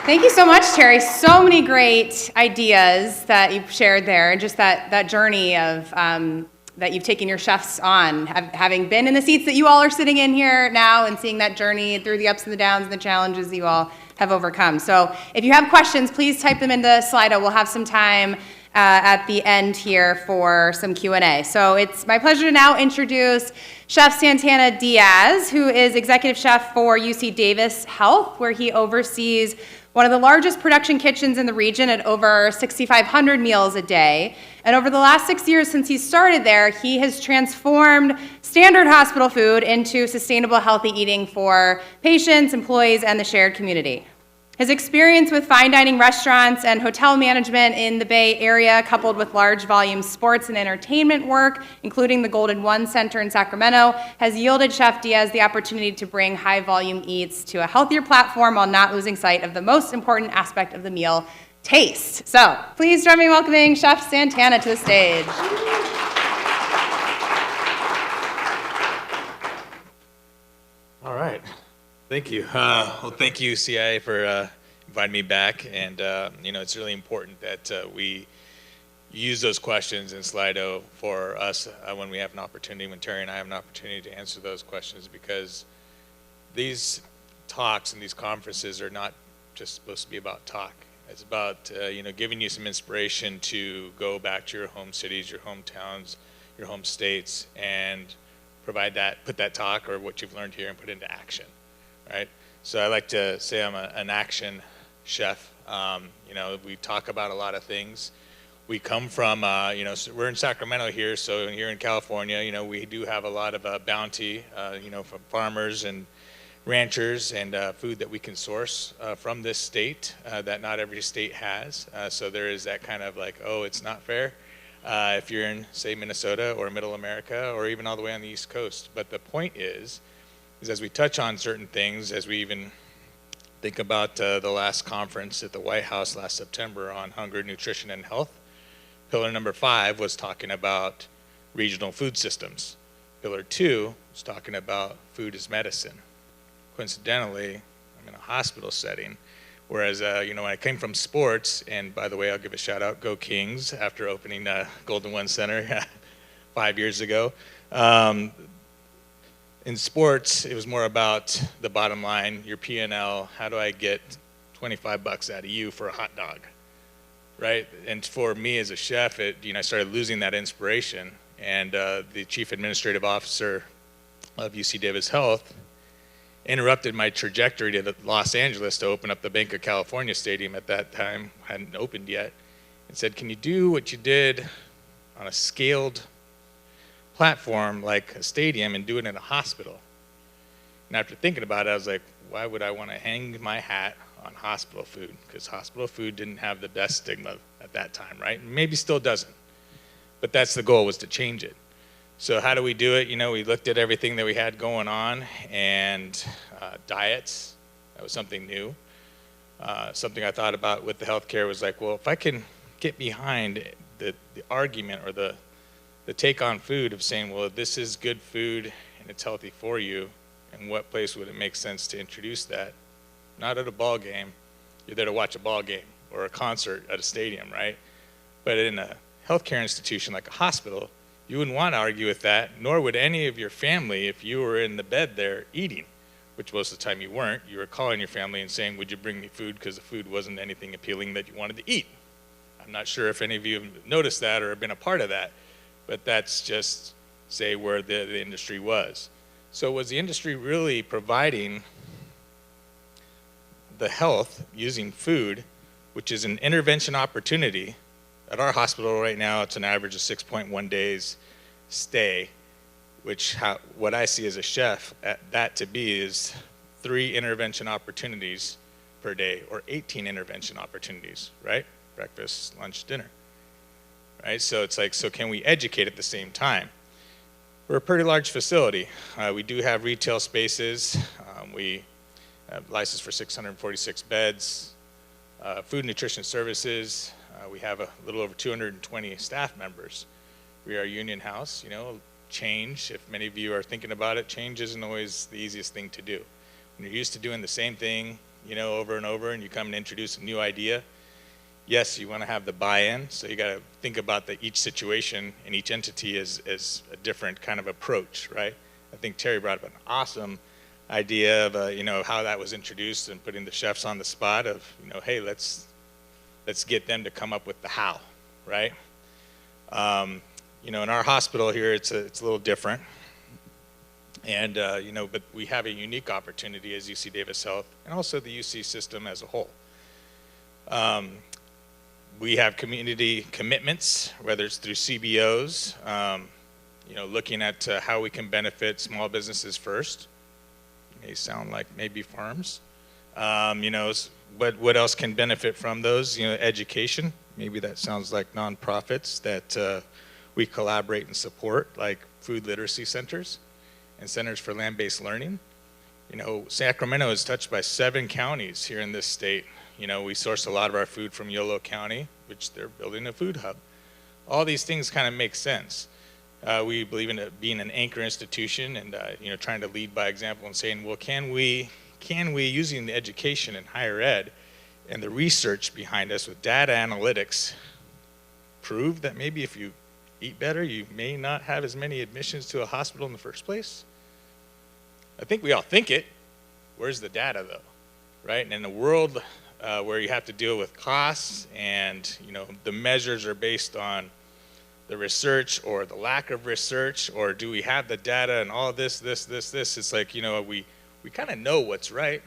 Thank you so much, Terry. So many great ideas that you've shared there, and just that journey of that you've taken your chefs on, having been in the seats that you all are sitting in here now and seeing that journey through the ups and the downs and the challenges that you all have overcome. So if you have questions, please type them into Slido. We'll have some time at the end here for some Q&A. So it's my pleasure to now introduce Chef Santana Diaz, who is executive chef for UC Davis Health, where he oversees one of the largest production kitchens in the region at over 6,500 meals a day. And over the last 6 years since he started there, he has transformed standard hospital food into sustainable, healthy eating for patients, employees, and the shared community. His experience with fine dining restaurants and hotel management in the Bay Area, coupled with large volume sports and entertainment work, including the Golden One Center in Sacramento, has yielded Chef Diaz the opportunity to bring high volume eats to a healthier platform while not losing sight of the most important aspect of the meal, taste. So please join me in welcoming Chef Santana to the stage. All right. Thank you. Well, thank you, CIA, for inviting me back. And, it's really important that we use those questions in Slido for us when we have an opportunity, when Terry and I have an opportunity to answer those questions, because these talks and these conferences are not just supposed to be about talk. It's about, giving you some inspiration to go back to your home cities, your hometowns, your home states, and put that talk or what you've learned here and put it into action. Right? So I like to say I'm an action chef. We talk about a lot of things. We come from, so we're in Sacramento here, so here in California, we do have a lot of bounty, from farmers and ranchers and food that we can source from this state that not every state has. So there is that kind of like, oh, it's not fair if you're in, say, Minnesota or Middle America or even all the way on the East Coast. But the point is as we touch on certain things, as we even think about the last conference at the White House last September on hunger, nutrition, and health, pillar number 5 was talking about regional food systems. Pillar 2 was talking about food as medicine. Coincidentally, I'm in a hospital setting, whereas, when I came from sports, and by the way, I'll give a shout out, go Kings, after opening Golden One Center 5 years ago. In sports, it was more about the bottom line, your P&L, how do I get $25 out of you for a hot dog, right? And for me as a chef, I started losing that inspiration, and the chief administrative officer of UC Davis Health interrupted my trajectory to Los Angeles to open up the Bank of California Stadium at that time, hadn't opened yet, and said, can you do what you did on a scaled platform like a stadium and do it in a hospital? And after thinking about it, I was like, why would I want to hang my hat on hospital food? Because hospital food didn't have the best stigma at that time, right? Maybe still doesn't. But that's the goal, was to change it. So how do we do it? We looked at everything that we had going on, and diets, that was something new. Something I thought about with the healthcare was like, well, if I can get behind the argument or the the take on food of saying, well, this is good food and it's healthy for you, and what place would it make sense to introduce that? Not at a ball game. You're there to watch a ball game or a concert at a stadium, right? But in a healthcare institution like a hospital, you wouldn't want to argue with that, nor would any of your family if you were in the bed there eating, which most of the time you weren't. You were calling your family and saying, would you bring me food, because the food wasn't anything appealing that you wanted to eat. I'm not sure if any of you have noticed that or have been a part of that, but that's just, say, where the industry was. So was the industry really providing the health using food, which is an intervention opportunity? At our hospital right now, it's an average of 6.1 days stay, which what I see as a chef at that to be is 3 intervention opportunities per day, or 18 intervention opportunities, right? Breakfast, lunch, dinner, right? So it's like, so can we educate at the same time? We're a pretty large facility. We do have retail spaces. We have license for 646 beds, food and nutrition services. We have a little over 220 staff members. We are a union house. You know, change, if many of you are thinking about it, change isn't always the easiest thing to do. When you're used to doing the same thing, you know, over and over, and you come and introduce a new idea, yes, you want to have the buy-in, so you got to think about each situation and each entity as a different kind of approach, right? I think Terry brought up an awesome idea of, you know, how that was introduced and putting the chefs on the spot of, you know, hey, let's get them to come up with the how, right? You know, in our hospital here, it's a little different. And, you know, but we have a unique opportunity as UC Davis Health and also the UC system as a whole. We have community commitments, whether it's through CBOs, you know, looking at how we can benefit small businesses first. It may sound like maybe farms. You know, but what else can benefit from those? You know, education. Maybe that sounds like nonprofits that we collaborate and support, like food literacy centers and centers for land-based learning. You know, Sacramento is touched by 7 counties here in this state. You know, we source a lot of our food from Yolo County, which they're building a food hub. All these things kind of make sense. We believe in it being an anchor institution and, you know, trying to lead by example and saying, well, can we, using the education in higher ed and the research behind us with data analytics, prove that maybe if you eat better, you may not have as many admissions to a hospital in the first place? I think we all think it. Where's the data, though, right? And in a world where you have to deal with costs and, you know, the measures are based on the research or the lack of research, or do we have the data and all this, it's like, you know, we kind of know what's right.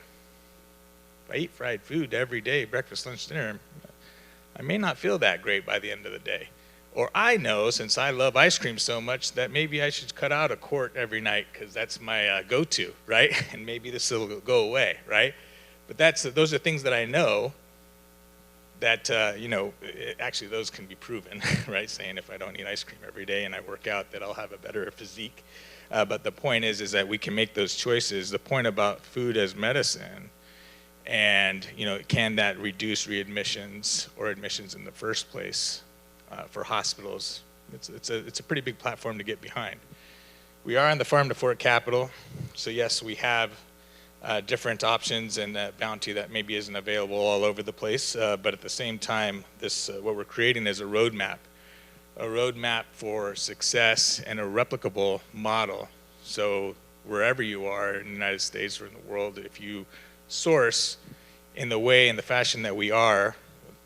If I eat fried food every day, breakfast, lunch, dinner, I may not feel that great by the end of the day. Or I know, since I love ice cream so much, that maybe I should cut out a quart every night because that's my go-to, right? And maybe this will go away, right? But those are things that I know that, you know, actually those can be proven, right? Saying if I don't eat ice cream every day and I work out, that I'll have a better physique. But the point is that we can make those choices. The point about food as medicine, and, you know, can that reduce readmissions or admissions in the first place? For hospitals, it's a pretty big platform to get behind. We are on the farm to fork capital, so yes, we have different options and bounty that maybe isn't available all over the place, but at the same time, what we're creating is a roadmap for success and a replicable model. So wherever you are in the United States or in the world, if you source in the way and the fashion that we are,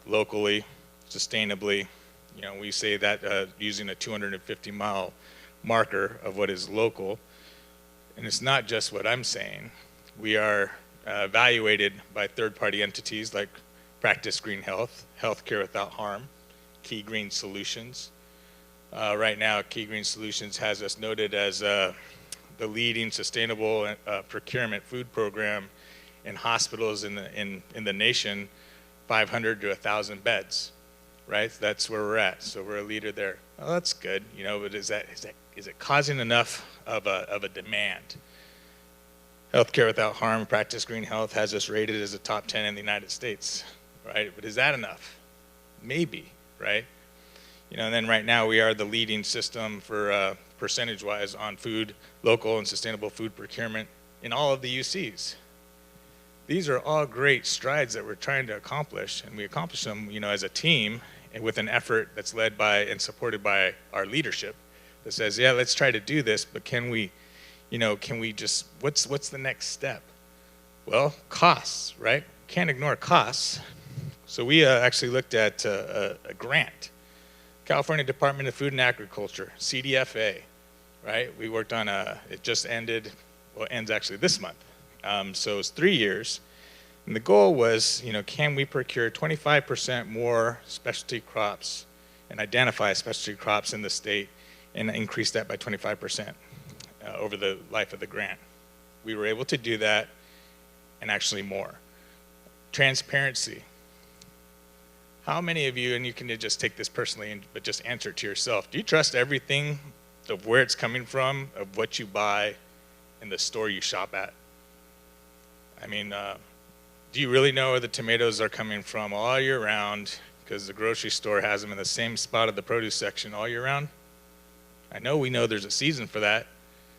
locally, sustainably, you know, we say that using a 250-mile marker of what is local. And it's not just what I'm saying. We are evaluated by third-party entities like Practice Green Health, Healthcare Without Harm, Key Green Solutions. Right now, Key Green Solutions has us noted as the leading sustainable procurement food program in hospitals in the nation, 500 to 1,000 beds. Right, that's where we're at. So we're a leader there. Well, that's good, you know. But is it causing enough of a demand? Healthcare Without Harm, Practice Green Health has us rated as a top 10 in the United States, right? But is that enough? Maybe, right? And then right now we are the leading system for percentage-wise on food, local and sustainable food procurement in all of the UCs. These are all great strides that we're trying to accomplish, and we accomplish them, as a team and with an effort that's led by and supported by our leadership that says, yeah, let's try to do this, but can we just, what's the next step? Well, costs, right? Can't ignore costs. So we actually looked at a grant, California Department of Food and Agriculture, CDFA, right? We worked on it just ended, well, it ends actually this month. So it's 3 years. And the goal was, can we procure 25% more specialty crops and identify specialty crops in the state and increase that by 25% over the life of the grant? We were able to do that and actually more. Transparency. How many of you, and you can just take this personally, but just answer it to yourself, do you trust everything of where it's coming from, of what you buy in the store you shop at? I mean, do you really know where the tomatoes are coming from all year round because the grocery store has them in the same spot of the produce section all year round? We know there's a season for that.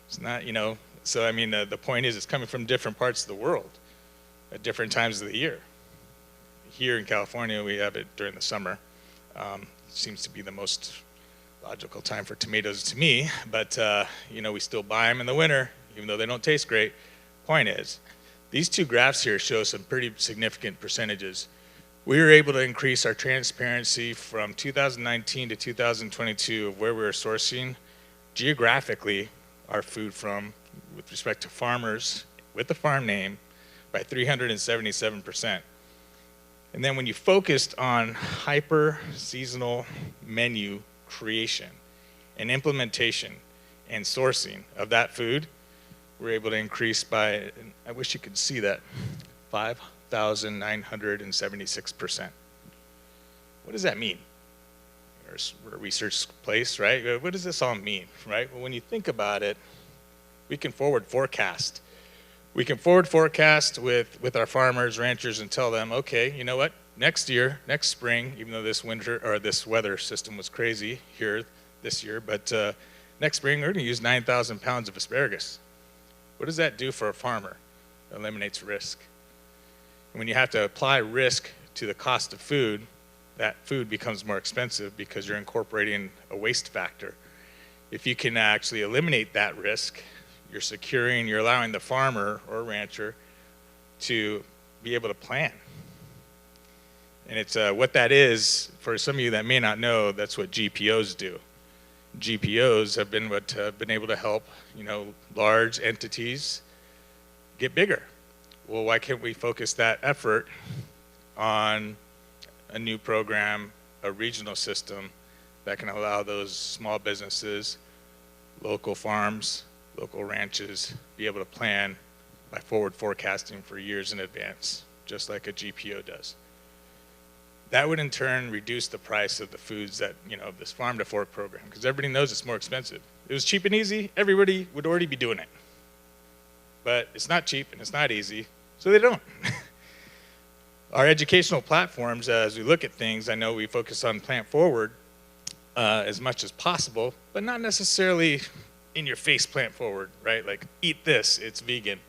It's not, so I mean, the point is it's coming from different parts of the world at different times of the year. Here in California, we have it during the summer. It seems to be the most logical time for tomatoes to me, but we still buy them in the winter, even though they don't taste great. Point is, these two graphs here show some pretty significant percentages. We were able to increase our transparency from 2019 to 2022 of where we were sourcing geographically our food from with respect to farmers with the farm name by 377%. And then when you focused on hyper-seasonal menu creation and implementation and sourcing of that food, we're able to increase by, I wish you could see that, 5,976%. What does that mean? We're a research place, right? What does this all mean, right? Well, when you think about it, we can forward forecast. We can forward forecast with our farmers, ranchers, and tell them, okay, you know what? Next year, next spring, even though this winter or this weather system was crazy here this year, but next spring we're going to use 9,000 pounds of asparagus. What does that do for a farmer? It eliminates risk. And when you have to apply risk to the cost of food, that food becomes more expensive because you're incorporating a waste factor. If you can actually eliminate that risk, you're allowing the farmer or rancher to be able to plan. And it's what that is, for some of you that may not know, that's what GPOs do. GPOs have been able to help, large entities get bigger. Well, why can't we focus that effort on a new program, a regional system that can allow those small businesses, local farms, local ranches, be able to plan by forward forecasting for years in advance, just like a GPO does. That would in turn reduce the price of the foods that, of this farm to fork program, because everybody knows it's more expensive. If it was cheap and easy, everybody would already be doing it. But it's not cheap and it's not easy, so they don't. Our educational platforms, as we look at things, I know we focus on plant-forward as much as possible, but not necessarily in your face plant-forward, right? Like, eat this, it's vegan.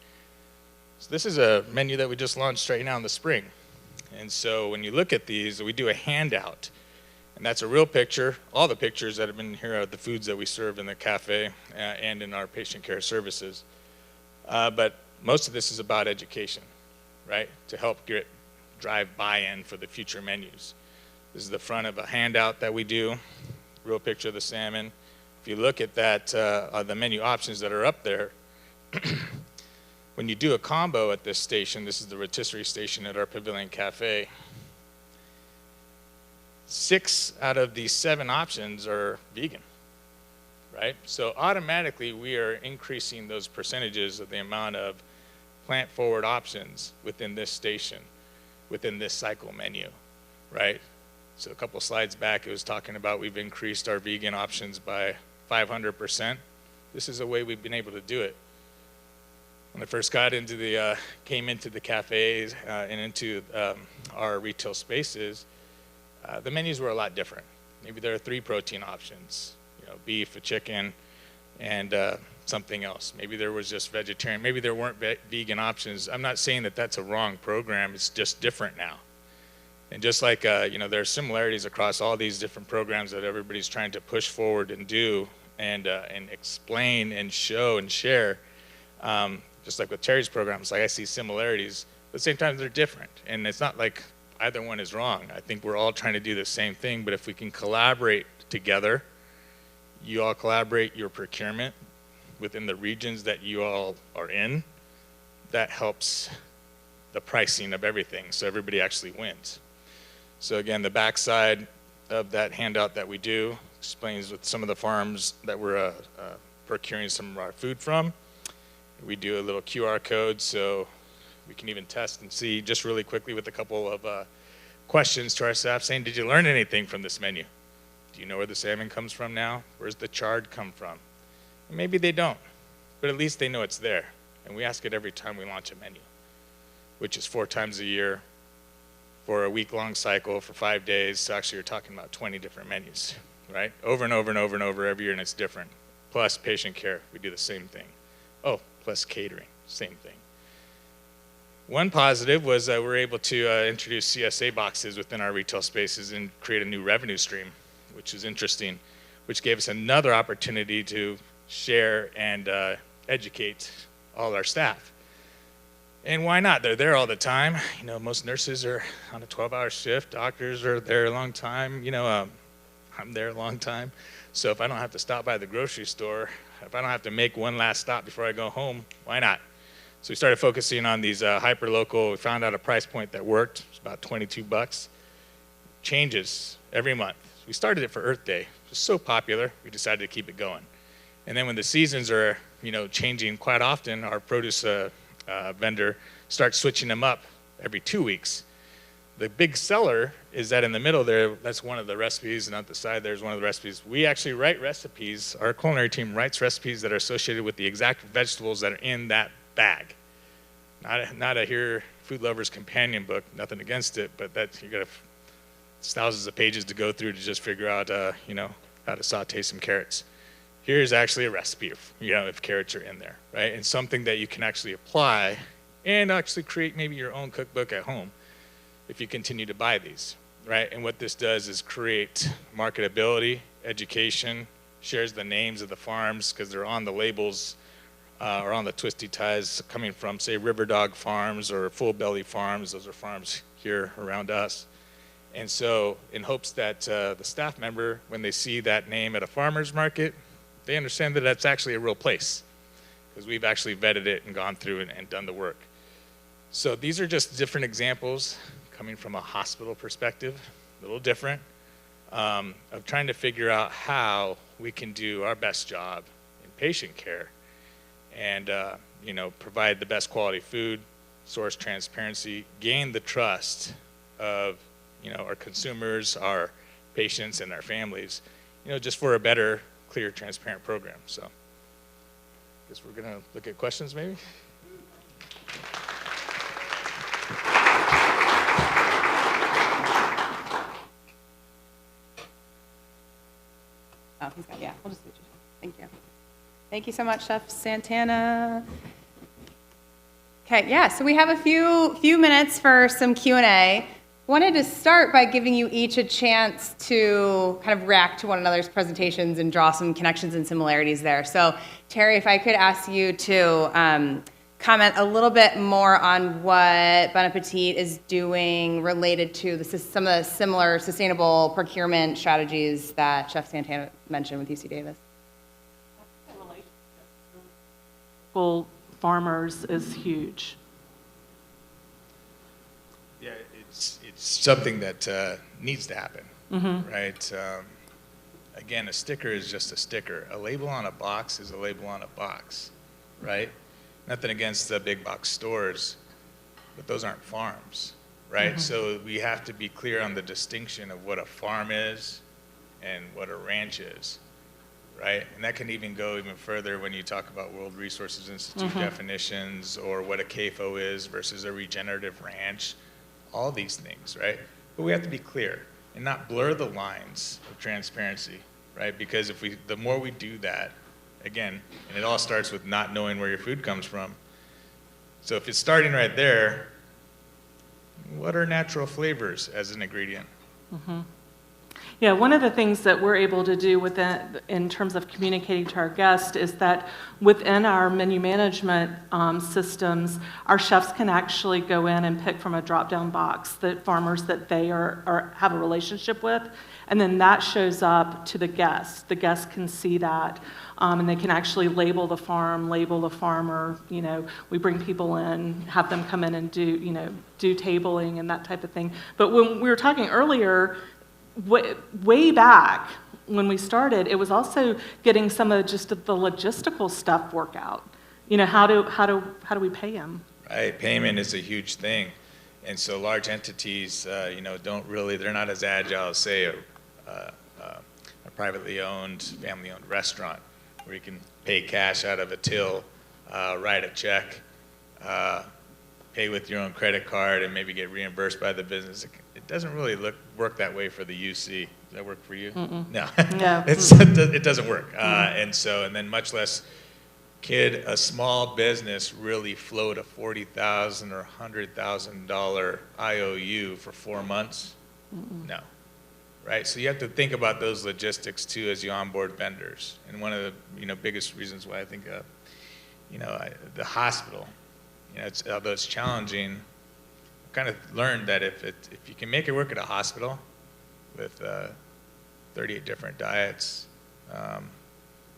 So this is a menu that we just launched right now in the spring. And so when you look at these, we do a handout. And that's a real picture. All the pictures that have been here are the foods that we serve in the cafe and in our patient care services. But most of this is about education, right? To help drive buy-in for the future menus. This is the front of a handout that we do. Real picture of the salmon. If you look at that, the menu options that are up there, when you do a combo at this station, this is the rotisserie station at our Pavilion Cafe, 6 out of these 7 options are vegan, right? So automatically we are increasing those percentages of the amount of plant-forward options within this station, within this cycle menu, right? So a couple slides back, it was talking about we've increased our vegan options by 500%. This is a way we've been able to do it. When I first got into came into the cafes and into our retail spaces, the menus were a lot different. Maybe there are 3 protein options, beef, a chicken, and something else. Maybe there was just vegetarian. Maybe there weren't vegan options. I'm not saying that that's a wrong program. It's just different now. And just like, there are similarities across all these different programs that everybody's trying to push forward and do and explain and show and share. Just like with Terry's programs, like I see similarities, but at the same time they're different. And it's not like either one is wrong. I think we're all trying to do the same thing, but if we can collaborate together, you all collaborate your procurement within the regions that you all are in, that helps the pricing of everything, so everybody actually wins. So again, the backside of that handout that we do explains with some of the farms that we're procuring some of our food from. We do a little QR code so we can even test and see just really quickly with a couple of questions to our staff saying, did you learn anything from this menu? Do you know where the salmon comes from now? Where's the chard come from? And maybe they don't, but at least they know it's there. And we ask it every time we launch a menu, which is 4 times a year for a week-long cycle for 5 days. So actually you're talking about 20 different menus, right? Over and over and over and over every year, and it's different. Plus patient care, we do the same thing. Oh, plus catering, same thing. One positive was that we're able to introduce CSA boxes within our retail spaces and create a new revenue stream, which is interesting, which gave us another opportunity to share and educate all our staff. And why not? They're there all the time. Most nurses are on a 12-hour shift. Doctors are there a long time. I'm there a long time. So if I don't have to stop by the grocery store, if I don't have to make one last stop before I go home, why not? So we started focusing on these hyper-local. We found out a price point that worked. It's about $22. Changes every month. We started it for Earth Day. It was so popular, we decided to keep it going. And then when the seasons are, changing quite often, our produce vendor starts switching them up every 2 weeks. The big seller is that in the middle there, that's one of the recipes, and on the side there's one of the recipes. We actually write recipes, our culinary team writes recipes that are associated with the exact vegetables that are in that bag. Not a here food lover's companion book, nothing against it, but that you got thousands of pages to go through to just figure out, how to saute some carrots. Here's actually a recipe, if carrots are in there, right? And something that you can actually apply and actually create maybe your own cookbook at home if you continue to buy these, right? And what this does is create marketability, education, shares the names of the farms because they're on the labels or on the twisty ties coming from, say, River Dog Farms or Full Belly Farms. Those are farms here around us. And so in hopes that the staff member, when they see that name at a farmer's market, they understand that that's actually a real place because we've actually vetted it and gone through and done the work. So these are just different examples coming from a hospital perspective, a little different, of trying to figure out how we can do our best job in patient care and provide the best quality food, source transparency, gain the trust of our consumers, our patients, and our families, just for a better, clear, transparent program. So I guess we're gonna look at questions maybe. Oh, he's got, yeah, we'll just switch it. Thank you. Thank you so much, Chef Santana. Okay, yeah, so we have a few minutes for some Q&A. Wanted to start by giving you each a chance to kind of react to one another's presentations and draw some connections and similarities there. So Terry, if I could ask you to comment a little bit more on what Bon Appétit is doing related to some of the similar sustainable procurement strategies that Chef Santana mentioned with UC Davis. Full farmers is huge. Yeah, it's something that needs to happen, right? Again, a sticker is just a sticker. A label on a box is a label on a box, right? Nothing against the big box stores, but those aren't farms, right? So we have to be clear on the distinction of what a farm is and what a ranch is, right? And that can even go even further when you talk about World Resources Institute definitions or what a CAFO is versus a regenerative ranch, all these things, right? But we have to be clear. and not blur the lines of transparency, right? Because the more we do that, again, and it all starts with not knowing where your food comes from. So if it's starting right there, what are natural flavors as an ingredient? Yeah, one of the things that we're able to do in terms of communicating to our guests is that within our menu management systems, our chefs can actually go in and pick from a drop-down box the farmers that they have a relationship with, and then that shows up to the guests. The guests can see that, and they can actually label the farm, label the farmer. You know, we bring people in, have them come in and do tabling and that type of thing. But when we were talking earlier, way back when we started, it was also getting some of just the logistical stuff work out. You know, how do we pay them? Right, payment is a huge thing, and so large entities, they're not as agile as say a privately owned, family-owned restaurant, where you can pay cash out of a till, write a check, pay with your own credit card, and maybe get reimbursed by the business. It doesn't really work that way for the UC. Does that work for you? No, it doesn't work. And then much less could a small business really float a $40,000 or $100,000 IOU for 4 months? No, right? So you have to think about those logistics too as you onboard vendors. And one of the biggest reasons why I think the hospital, although it's challenging, I've kind of learned that if you can make it work at a hospital with 38 different diets,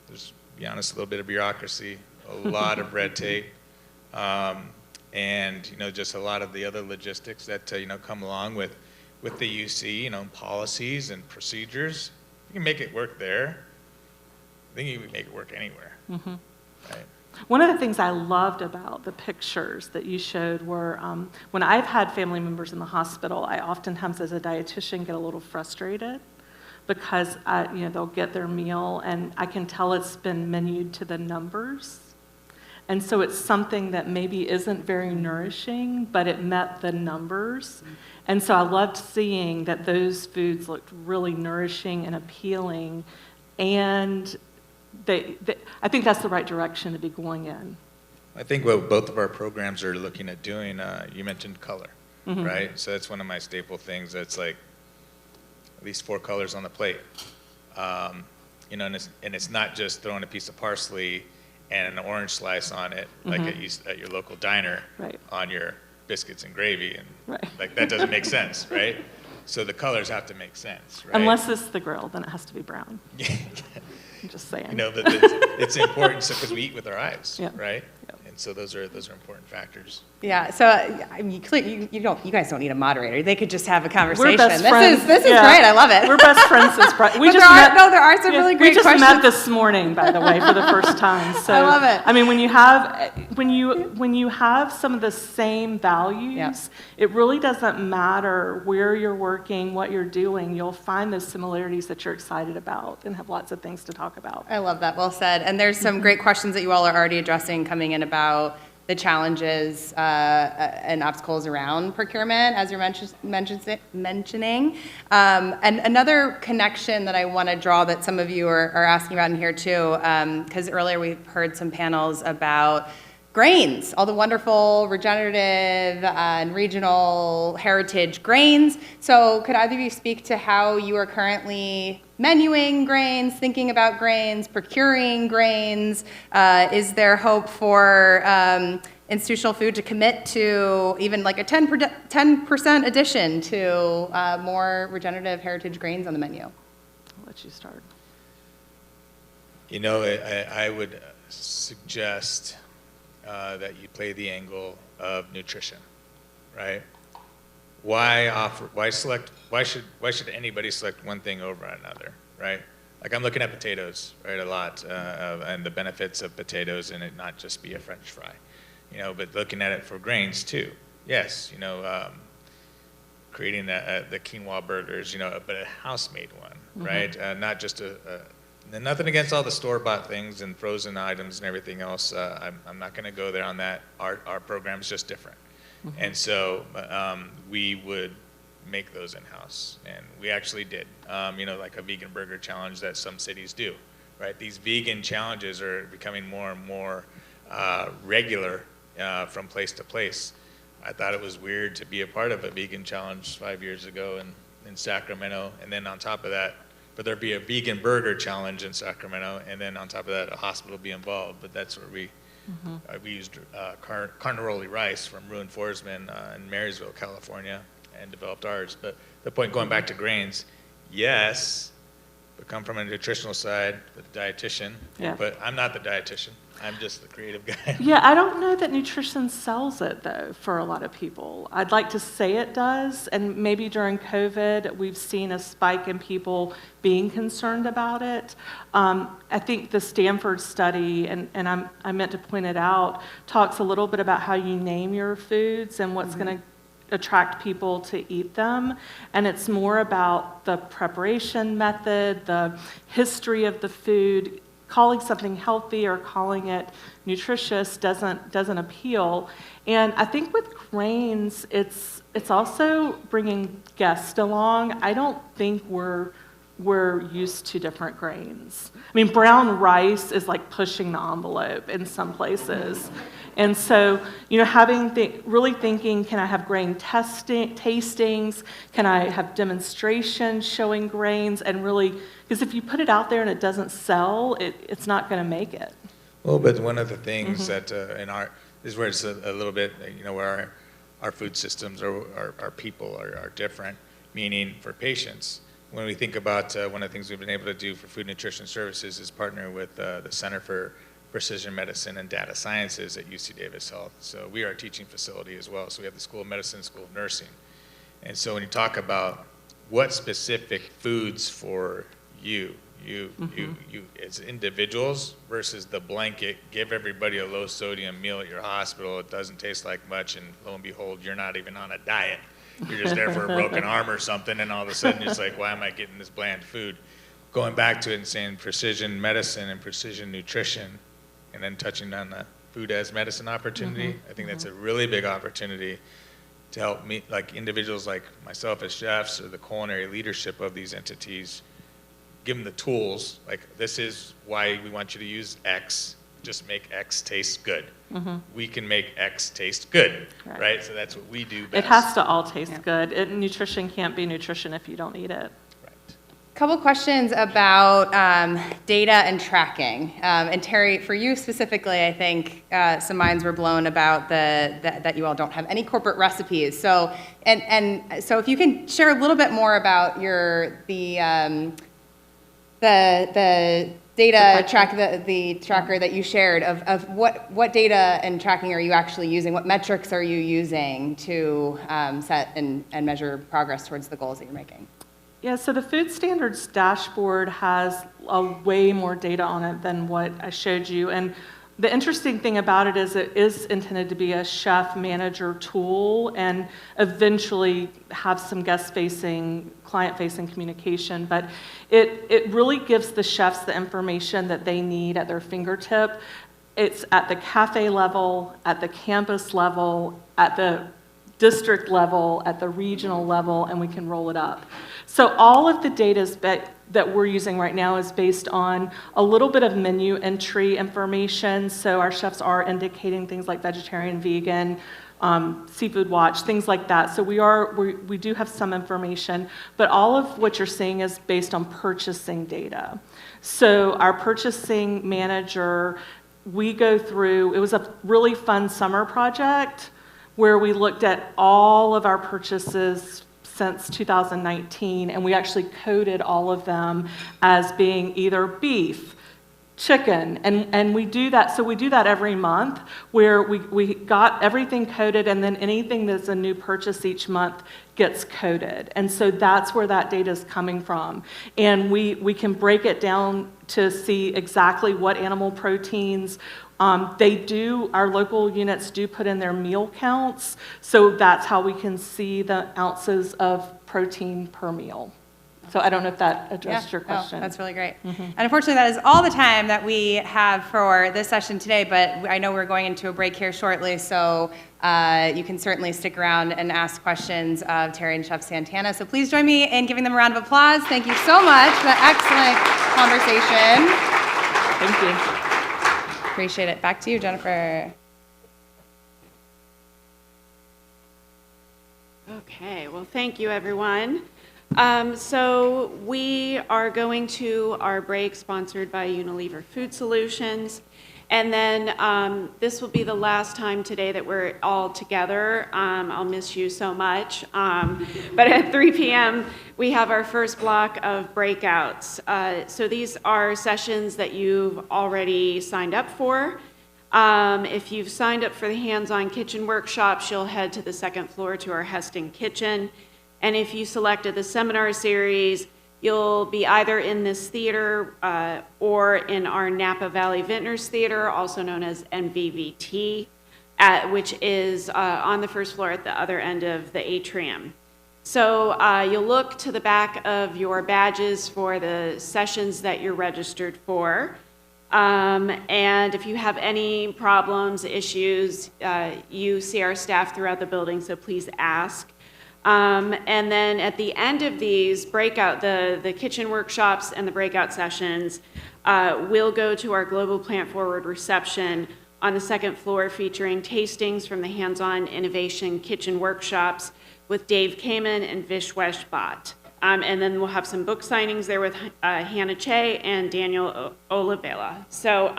there's, to be honest, a little bit of bureaucracy, a lot of red tape, and just a lot of the other logistics that come along with the UC, policies and procedures. You can make it work there. I think you can make it work anywhere. Right? One of the things I loved about the pictures that you showed were when I've had family members in the hospital, I oftentimes as a dietitian get a little frustrated because they'll get their meal and I can tell it's been menued to the numbers. And so it's something that maybe isn't very nourishing, but it met the numbers. And so I loved seeing that those foods looked really nourishing and appealing, and I think that's the right direction to be going in. I think what both of our programs are looking at doing, you mentioned color, right? So that's one of my staple things. That's like at least 4 colors on the plate. And it's not just throwing a piece of parsley and an orange slice on it, like at your local diner, right, on your biscuits and gravy, and right, like that doesn't make sense, right? So the colors have to make sense, right? Unless it's the grill, then it has to be brown. I'm just saying. But it's important because we eat with our eyes, right? Yep. And so those are important factors. Yeah. So you guys don't need a moderator. They could just have a conversation. We're best friends. This is great. I love it. We're best friends. There are some really great questions. We just met this morning, by the way, for the first time. So I love it. I mean, when you have some of the same values, it really doesn't matter where you're working, what you're doing. You'll find those similarities that you're excited about and have lots of things to talk about. I love that. Well said. And there's some great questions that you all are already addressing coming in about the challenges and obstacles around procurement, as you're mentioning. And another connection that I want to draw that some of you are asking about in here too, because earlier we heard some panels about grains, all the wonderful regenerative and regional heritage grains. So could either of you speak to how you are currently menuing grains, thinking about grains, procuring grains? Is there hope for institutional food to commit to even like a 10% addition to more regenerative heritage grains on the menu? I'll let you start. I would suggest that you play the angle of nutrition, right? Why should anybody select one thing over another, right? Like I'm looking at potatoes, right, a lot, and the benefits of potatoes, and it not just be a French fry, but looking at it for grains too. Yes, creating the quinoa burgers, but a house-made one, right? Not just and nothing against all the store-bought things and frozen items and everything else. I'm not going to go there on that. Our program is just different. And so we would make those in-house, and we actually did. Like a vegan burger challenge that some cities do, right? These vegan challenges are becoming more and more regular from place to place. I thought it was weird to be a part of a vegan challenge 5 years ago in Sacramento, and then on top of that, but there'd be a vegan burger challenge in Sacramento, and then on top of that, a hospital be involved. But that's where we used carnaroli rice from Ruin Forsman in Marysville, California, and developed ours. But the point, going back to grains, yes, but come from a nutritional side with a dietitian. Yeah. But I'm not the dietitian. I'm just the creative guy. Yeah, I don't know that nutrition sells it, though, for a lot of people. I'd like to say it does, and maybe during COVID, we've seen a spike in people being concerned about it. I think the Stanford study, and I meant to point it out, talks a little bit about how you name your foods and what's going to attract people to eat them, and it's more about the preparation method, the history of the food. Calling something healthy or calling it nutritious doesn't appeal. And I think with grains, it's also bringing guests along. I don't think we're used to different grains. I mean, brown rice is like pushing the envelope in some places. And so, really thinking, can I have grain tastings? Can I have demonstrations showing grains? And really, because if you put it out there and it doesn't sell, it's not going to make it. Well, but one of the things that this is where it's a little bit, where our food systems or our people are different, meaning for patients. When we think about one of the things we've been able to do for food nutrition services is partner with the Center for Precision Medicine and Data Sciences at UC Davis Health. So we are a teaching facility as well. So we have the School of Medicine, School of Nursing. And so when you talk about what specific foods for you as individuals versus the blanket, give everybody a low sodium meal at your hospital, it doesn't taste like much, and lo and behold, you're not even on a diet. You're just there for a broken arm or something, and all of a sudden it's like, why am I getting this bland food? Going back to it and saying precision medicine and precision nutrition, and then touching on the food as medicine opportunity, I think that's a really big opportunity to help me, like individuals like myself as chefs or the culinary leadership of these entities, give them the tools, like this is why we want you to use X, just make X taste good. We can make X taste good, right? So that's what we do best. It has to all taste good. Nutrition can't be nutrition if you don't eat it. Couple questions about data and tracking. And Terry, for you specifically, I think some minds were blown about that you all don't have any corporate recipes. So so if you can share a little bit more about the data the tracker that you shared of what data and tracking are you actually using? What metrics are you using to set and measure progress towards the goals that you're making? Yeah, so the food standards dashboard has way more data on it than what I showed you. And the interesting thing about it is intended to be a chef manager tool and eventually have some guest-facing, client-facing communication. But it really gives the chefs the information that they need at their fingertip. It's at the cafe level, at the campus level, at the district level, at the regional level, and we can roll it up. So all of the data that we're using right now is based on a little bit of menu entry information. So our chefs are indicating things like vegetarian, vegan, seafood watch, things like that. So we do have some information, but all of what you're seeing is based on purchasing data. So our purchasing manager, we go through, it was a really fun summer project where we looked at all of our purchases since 2019, and we actually coded all of them as being either beef, chicken, and we do that. So we do that every month, where we got everything coded, and then anything that's a new purchase each month gets coded. And so that's where that data is coming from. And we can break it down to see exactly what animal proteins. Our local units do put in their meal counts, so that's how we can see the ounces of protein per meal. So I don't know if that addressed your Oh, question. that's really great. And unfortunately, that is all the time that we have for this session today, but I know we're going into a break here shortly, so you can certainly stick around and ask questions of Terry and Chef Santana. So please join me in giving them a round of applause. Thank you so much for that excellent conversation. Thank you. Appreciate it. Back to you, Jennifer. Okay, well, thank you, everyone. So we are going to our break sponsored by Unilever Food Solutions. And then this will be the last time today that we're all together. I'll miss you so much. But at 3 p.m., we have our first block of breakouts. So these are sessions that you've already signed up for. If you've signed up for the hands-on kitchen workshops, you'll head to the second floor to our Heston kitchen. And if you selected the seminar series, you'll be either in this theater or in our Napa Valley Vintners Theater, also known as NVVT, which is on the first floor at the other end of the atrium. So you'll look to the back of your badges for the sessions that you're registered for. And if you have any problems, issues, you see our staff throughout the building, so please ask. And then at the end of these breakout, the kitchen workshops and the breakout sessions, we'll go to our Global Plant-Forward reception on the second floor, featuring tastings from the hands-on innovation kitchen workshops with Dave Kamen and Vish Weshbot. And then we'll have some book signings there with Hannah Che and Daniel Olabella. So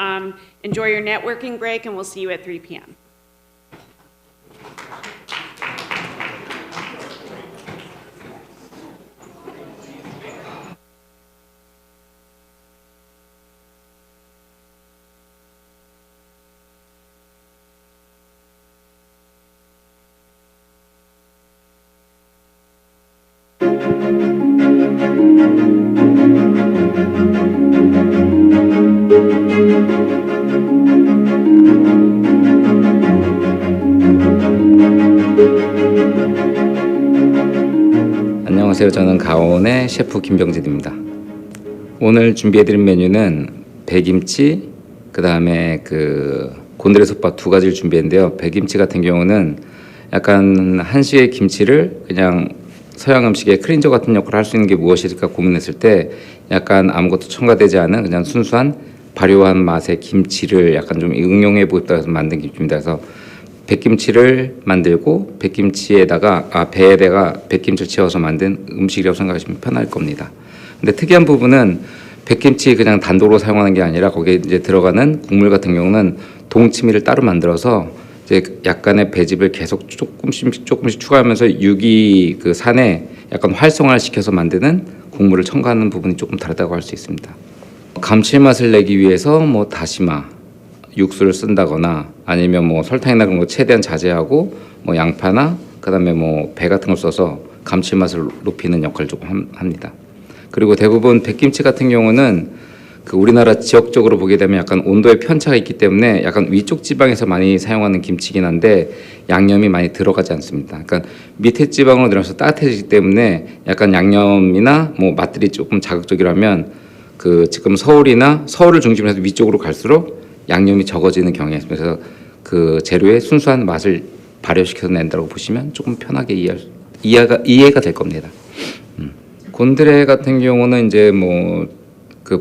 enjoy your networking break, and we'll see you at 3 p.m. 안녕하세요. 저는 가온의 셰프 김병진입니다. 오늘 준비해드린 메뉴는 배김치, 그 다음에 곤드레 솥밥 두 가지를 준비했는데요. 배김치 같은 경우는 약간 한식의 김치를 그냥 서양 음식의 클린저 같은 역할을 할 수 있는 게 무엇일까 고민했을 때 약간 아무것도 첨가되지 않은 그냥 순수한 발효한 맛의 김치를 약간 좀 응용해 보겠다 해서 만든 김치입니다. 그래서 백김치를 만들고 배에다가 백김치를 채워서 만든 음식이라고 생각하시면 편할 겁니다. 근데 특이한 부분은 백김치 그냥 단독으로 사용하는 게 아니라 거기에 이제 들어가는 국물 같은 경우는 동치미를 따로 만들어서 이제 약간의 배즙을 계속 조금씩 추가하면서 유기 산에 약간 활성화를 시켜서 만드는 국물을 첨가하는 부분이 조금 다르다고 할 수 있습니다. 감칠맛을 내기 위해서 뭐 다시마, 육수를 쓴다거나 아니면 뭐 설탕이나 그런 거 최대한 자제하고 뭐 양파나 그다음에 뭐 배 같은 걸 써서 감칠맛을 높이는 역할을 조금 합니다. 그리고 대부분 백김치 같은 경우는 우리나라 지역적으로 보게 되면 약간 온도의 편차가 있기 때문에 약간 위쪽 지방에서 많이 사용하는 김치긴 한데 양념이 많이 들어가지 않습니다. 그러니까 밑에 지방으로 내려서 따뜻해지기 때문에 약간 양념이나 뭐 맛들이 조금 자극적이라면 지금 서울을 중심으로 해서 위쪽으로 갈수록 양념이 적어지는 경향이 있습니다. 그래서 재료의 순수한 맛을 발효시켜서 낸다고 보시면 조금 편하게 이해가 될 겁니다. 곤드레 같은 경우는 이제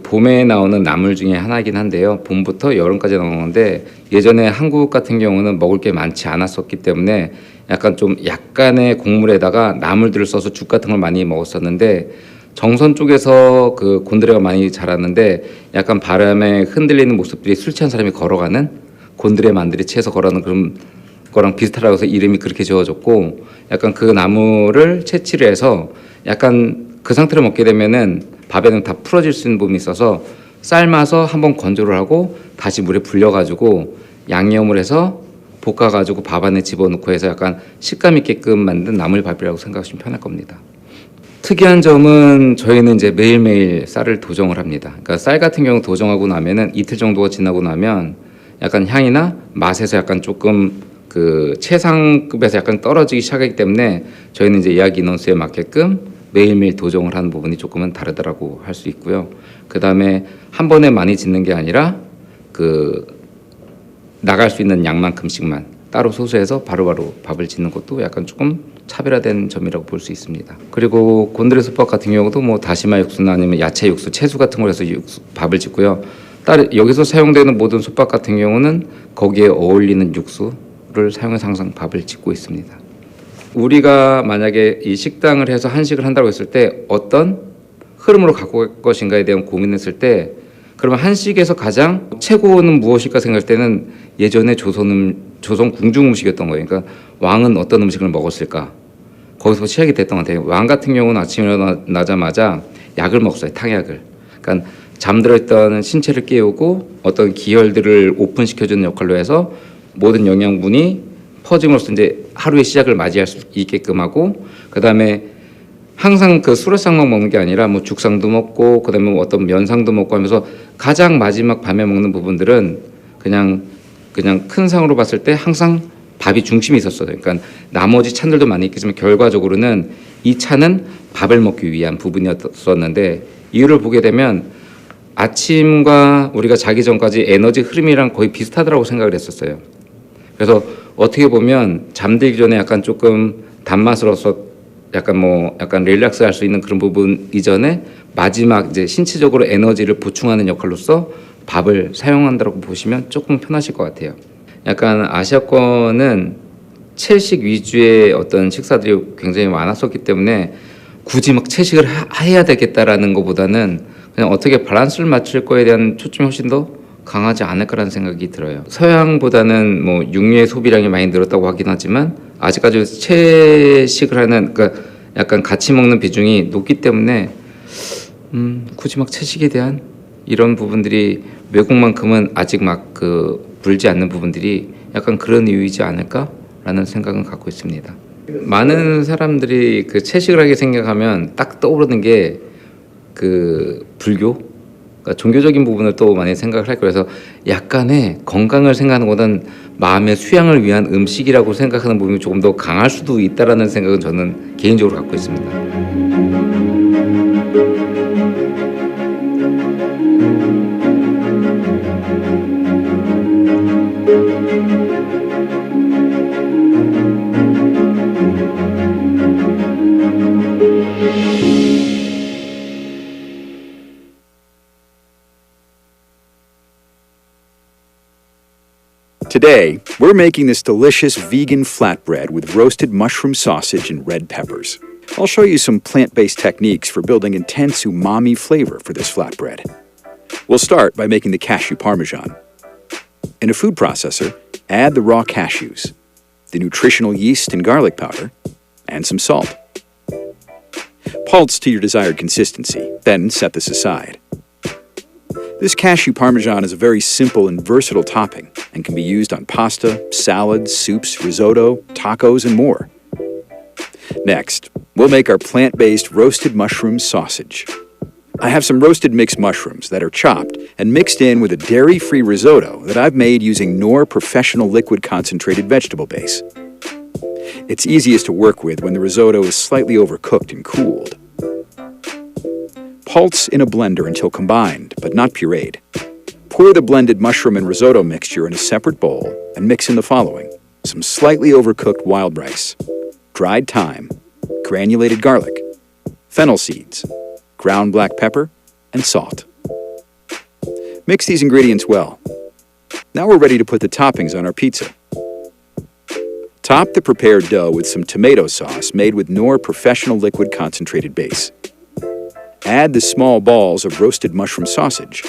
봄에 나오는 나물 중에 하나이긴 한데요. 봄부터 여름까지 나오는데 예전에 한국 같은 경우는 먹을 게 많지 않았었기 때문에 약간의 국물에다가 나물들을 써서 죽 같은 걸 많이 먹었었는데 정선 쪽에서 곤드레가 많이 자랐는데 약간 바람에 흔들리는 모습들이 술 취한 사람이 걸어가는 곤드레 만들이 채에서 걸어가는 그런 거랑 비슷하다고 해서 이름이 그렇게 지어졌고 약간 그 나물을 채취를 해서 약간 그 상태로 먹게 되면은 밥에는 다 풀어질 수 있는 부분이 있어서 삶아서 한번 건조를 하고 다시 물에 불려가지고 양념을 해서 볶아가지고 밥 안에 집어넣고 해서 약간 식감 있게끔 만든 나물밥이라고 생각하시면 편할 겁니다. 특이한 점은 저희는 이제 매일매일 쌀을 도정을 합니다. 그러니까 쌀 같은 경우 도정하고 나면은 이틀 정도가 지나고 나면 약간 향이나 맛에서 약간 조금 최상급에서 약간 떨어지기 시작하기 때문에 저희는 이제 예약 인원수에 맞게끔 매일매일 도정을 하는 부분이 조금은 다르다라고 할 수 있고요. 그 다음에 한 번에 많이 짓는 게 아니라 그 나갈 수 있는 양만큼씩만 따로 소수해서 바로바로 밥을 짓는 것도 약간 조금 차별화된 점이라고 볼 수 있습니다. 그리고 곤드레 솥밥 같은 경우도 뭐 다시마 육수나 아니면 야채 육수, 채수 같은 걸 해서 밥을 짓고요. 여기서 사용되는 모든 솥밥 같은 경우는 거기에 어울리는 육수를 사용해서 항상 밥을 짓고 있습니다. 우리가 만약에 이 식당을 해서 한식을 한다고 했을 때 어떤 흐름으로 갖고 갈 것인가에 대한 고민했을 때 그러면 한식에서 가장 최고는 무엇일까 생각할 때는 예전에 조선 궁중 음식이었던 거예요. 그러니까 왕은 어떤 음식을 먹었을까? 거기서 시작이 됐던 것 같아요. 왕 같은 경우는 아침에 일어나자마자 약을 먹었어요. 탕약을. 그러니까 잠들어 있던 신체를 깨우고 어떤 기혈들을 오픈시켜주는 역할로 해서 모든 영양분이 퍼짐으로써 이제 하루의 시작을 맞이할 수 있게끔 하고, 그 다음에 항상 그 수라상만 먹는 게 아니라 뭐 죽상도 먹고 그다음에 뭐 어떤 면상도 먹고 하면서 가장 마지막 밤에 먹는 부분들은 그냥 큰 상으로 봤을 때 항상 밥이 중심이 있었어요. 그러니까 나머지 찬들도 많이 있겠지만 결과적으로는 이 찬은 밥을 먹기 위한 부분이었었는데, 이유를 보게 되면 아침과 우리가 자기 전까지 에너지 흐름이랑 거의 비슷하다고 생각을 했었어요. 그래서 어떻게 보면 잠들기 전에 약간 조금 단맛으로서 약간 릴렉스 할 수 있는 그런 부분 이전에 마지막 이제 신체적으로 에너지를 보충하는 역할로서 밥을 사용한다고 보시면 조금 편하실 것 같아요. 약간 아시아권은 채식 위주의 어떤 식사들이 굉장히 많았었기 때문에 굳이 막 채식을 해야 되겠다라는 것보다는 그냥 어떻게 밸런스를 맞출 거에 대한 초점이 훨씬 더 강하지 않을까라는 생각이 들어요. 서양보다는 뭐 육류의 소비량이 많이 늘었다고 하긴 하지만 아직까지 채식을 하는, 그러니까 약간 같이 먹는 비중이 높기 때문에 굳이 막 채식에 대한 이런 부분들이 외국만큼은 아직 막 불지 않는 부분들이 약간 그런 이유이지 않을까라는 생각은 갖고 있습니다. 많은 사람들이 그 채식을 하게 생각하면 딱 떠오르는 게 그 불교, 그러니까 종교적인 부분을 또 많이 생각을 할 거예요. 그래서 약간의 건강을 생각하는 것보다는 마음의 수양을 위한 음식이라고 생각하는 부분이 조금 더 강할 수도 있다라는 생각은 저는 개인적으로 갖고 있습니다. Today, we're making this delicious vegan flatbread with roasted mushroom sausage and red peppers. I'll show you some plant-based techniques for building intense umami flavor for this flatbread. We'll start by making the cashew parmesan. In a food processor, add the raw cashews, the nutritional yeast and garlic powder, and some salt. Pulse to your desired consistency, then set this aside. This cashew parmesan is a very simple and versatile topping and can be used on pasta, salads, soups, risotto, tacos, and more. Next, we'll make our plant-based roasted mushroom sausage. I have some roasted mixed mushrooms that are chopped and mixed in with a dairy-free risotto that I've made using Knorr Professional Liquid Concentrated Vegetable Base. It's easiest to work with when the risotto is slightly overcooked and cooled. Pulse in a blender until combined, but not pureed. Pour the blended mushroom and risotto mixture in a separate bowl and mix in the following: some slightly overcooked wild rice, dried thyme, granulated garlic, fennel seeds, ground black pepper, and salt. Mix these ingredients well. Now we're ready to put the toppings on our pizza. Top the prepared dough with some tomato sauce made with Knorr Professional Liquid Concentrated Base. Add the small balls of roasted mushroom sausage.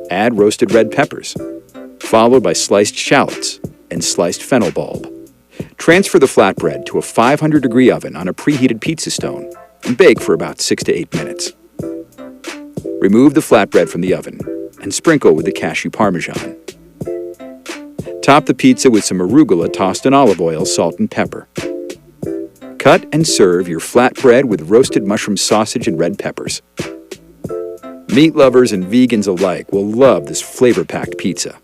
Add roasted red peppers, followed by sliced shallots and sliced fennel bulb. Transfer the flatbread to a 500-degree oven on a preheated pizza stone and bake for about 6 to 8 minutes. Remove the flatbread from the oven and sprinkle with the cashew parmesan. Top the pizza with some arugula tossed in olive oil, salt, and pepper. Cut and serve your flatbread with roasted mushroom sausage and red peppers. Meat lovers and vegans alike will love this flavor-packed pizza.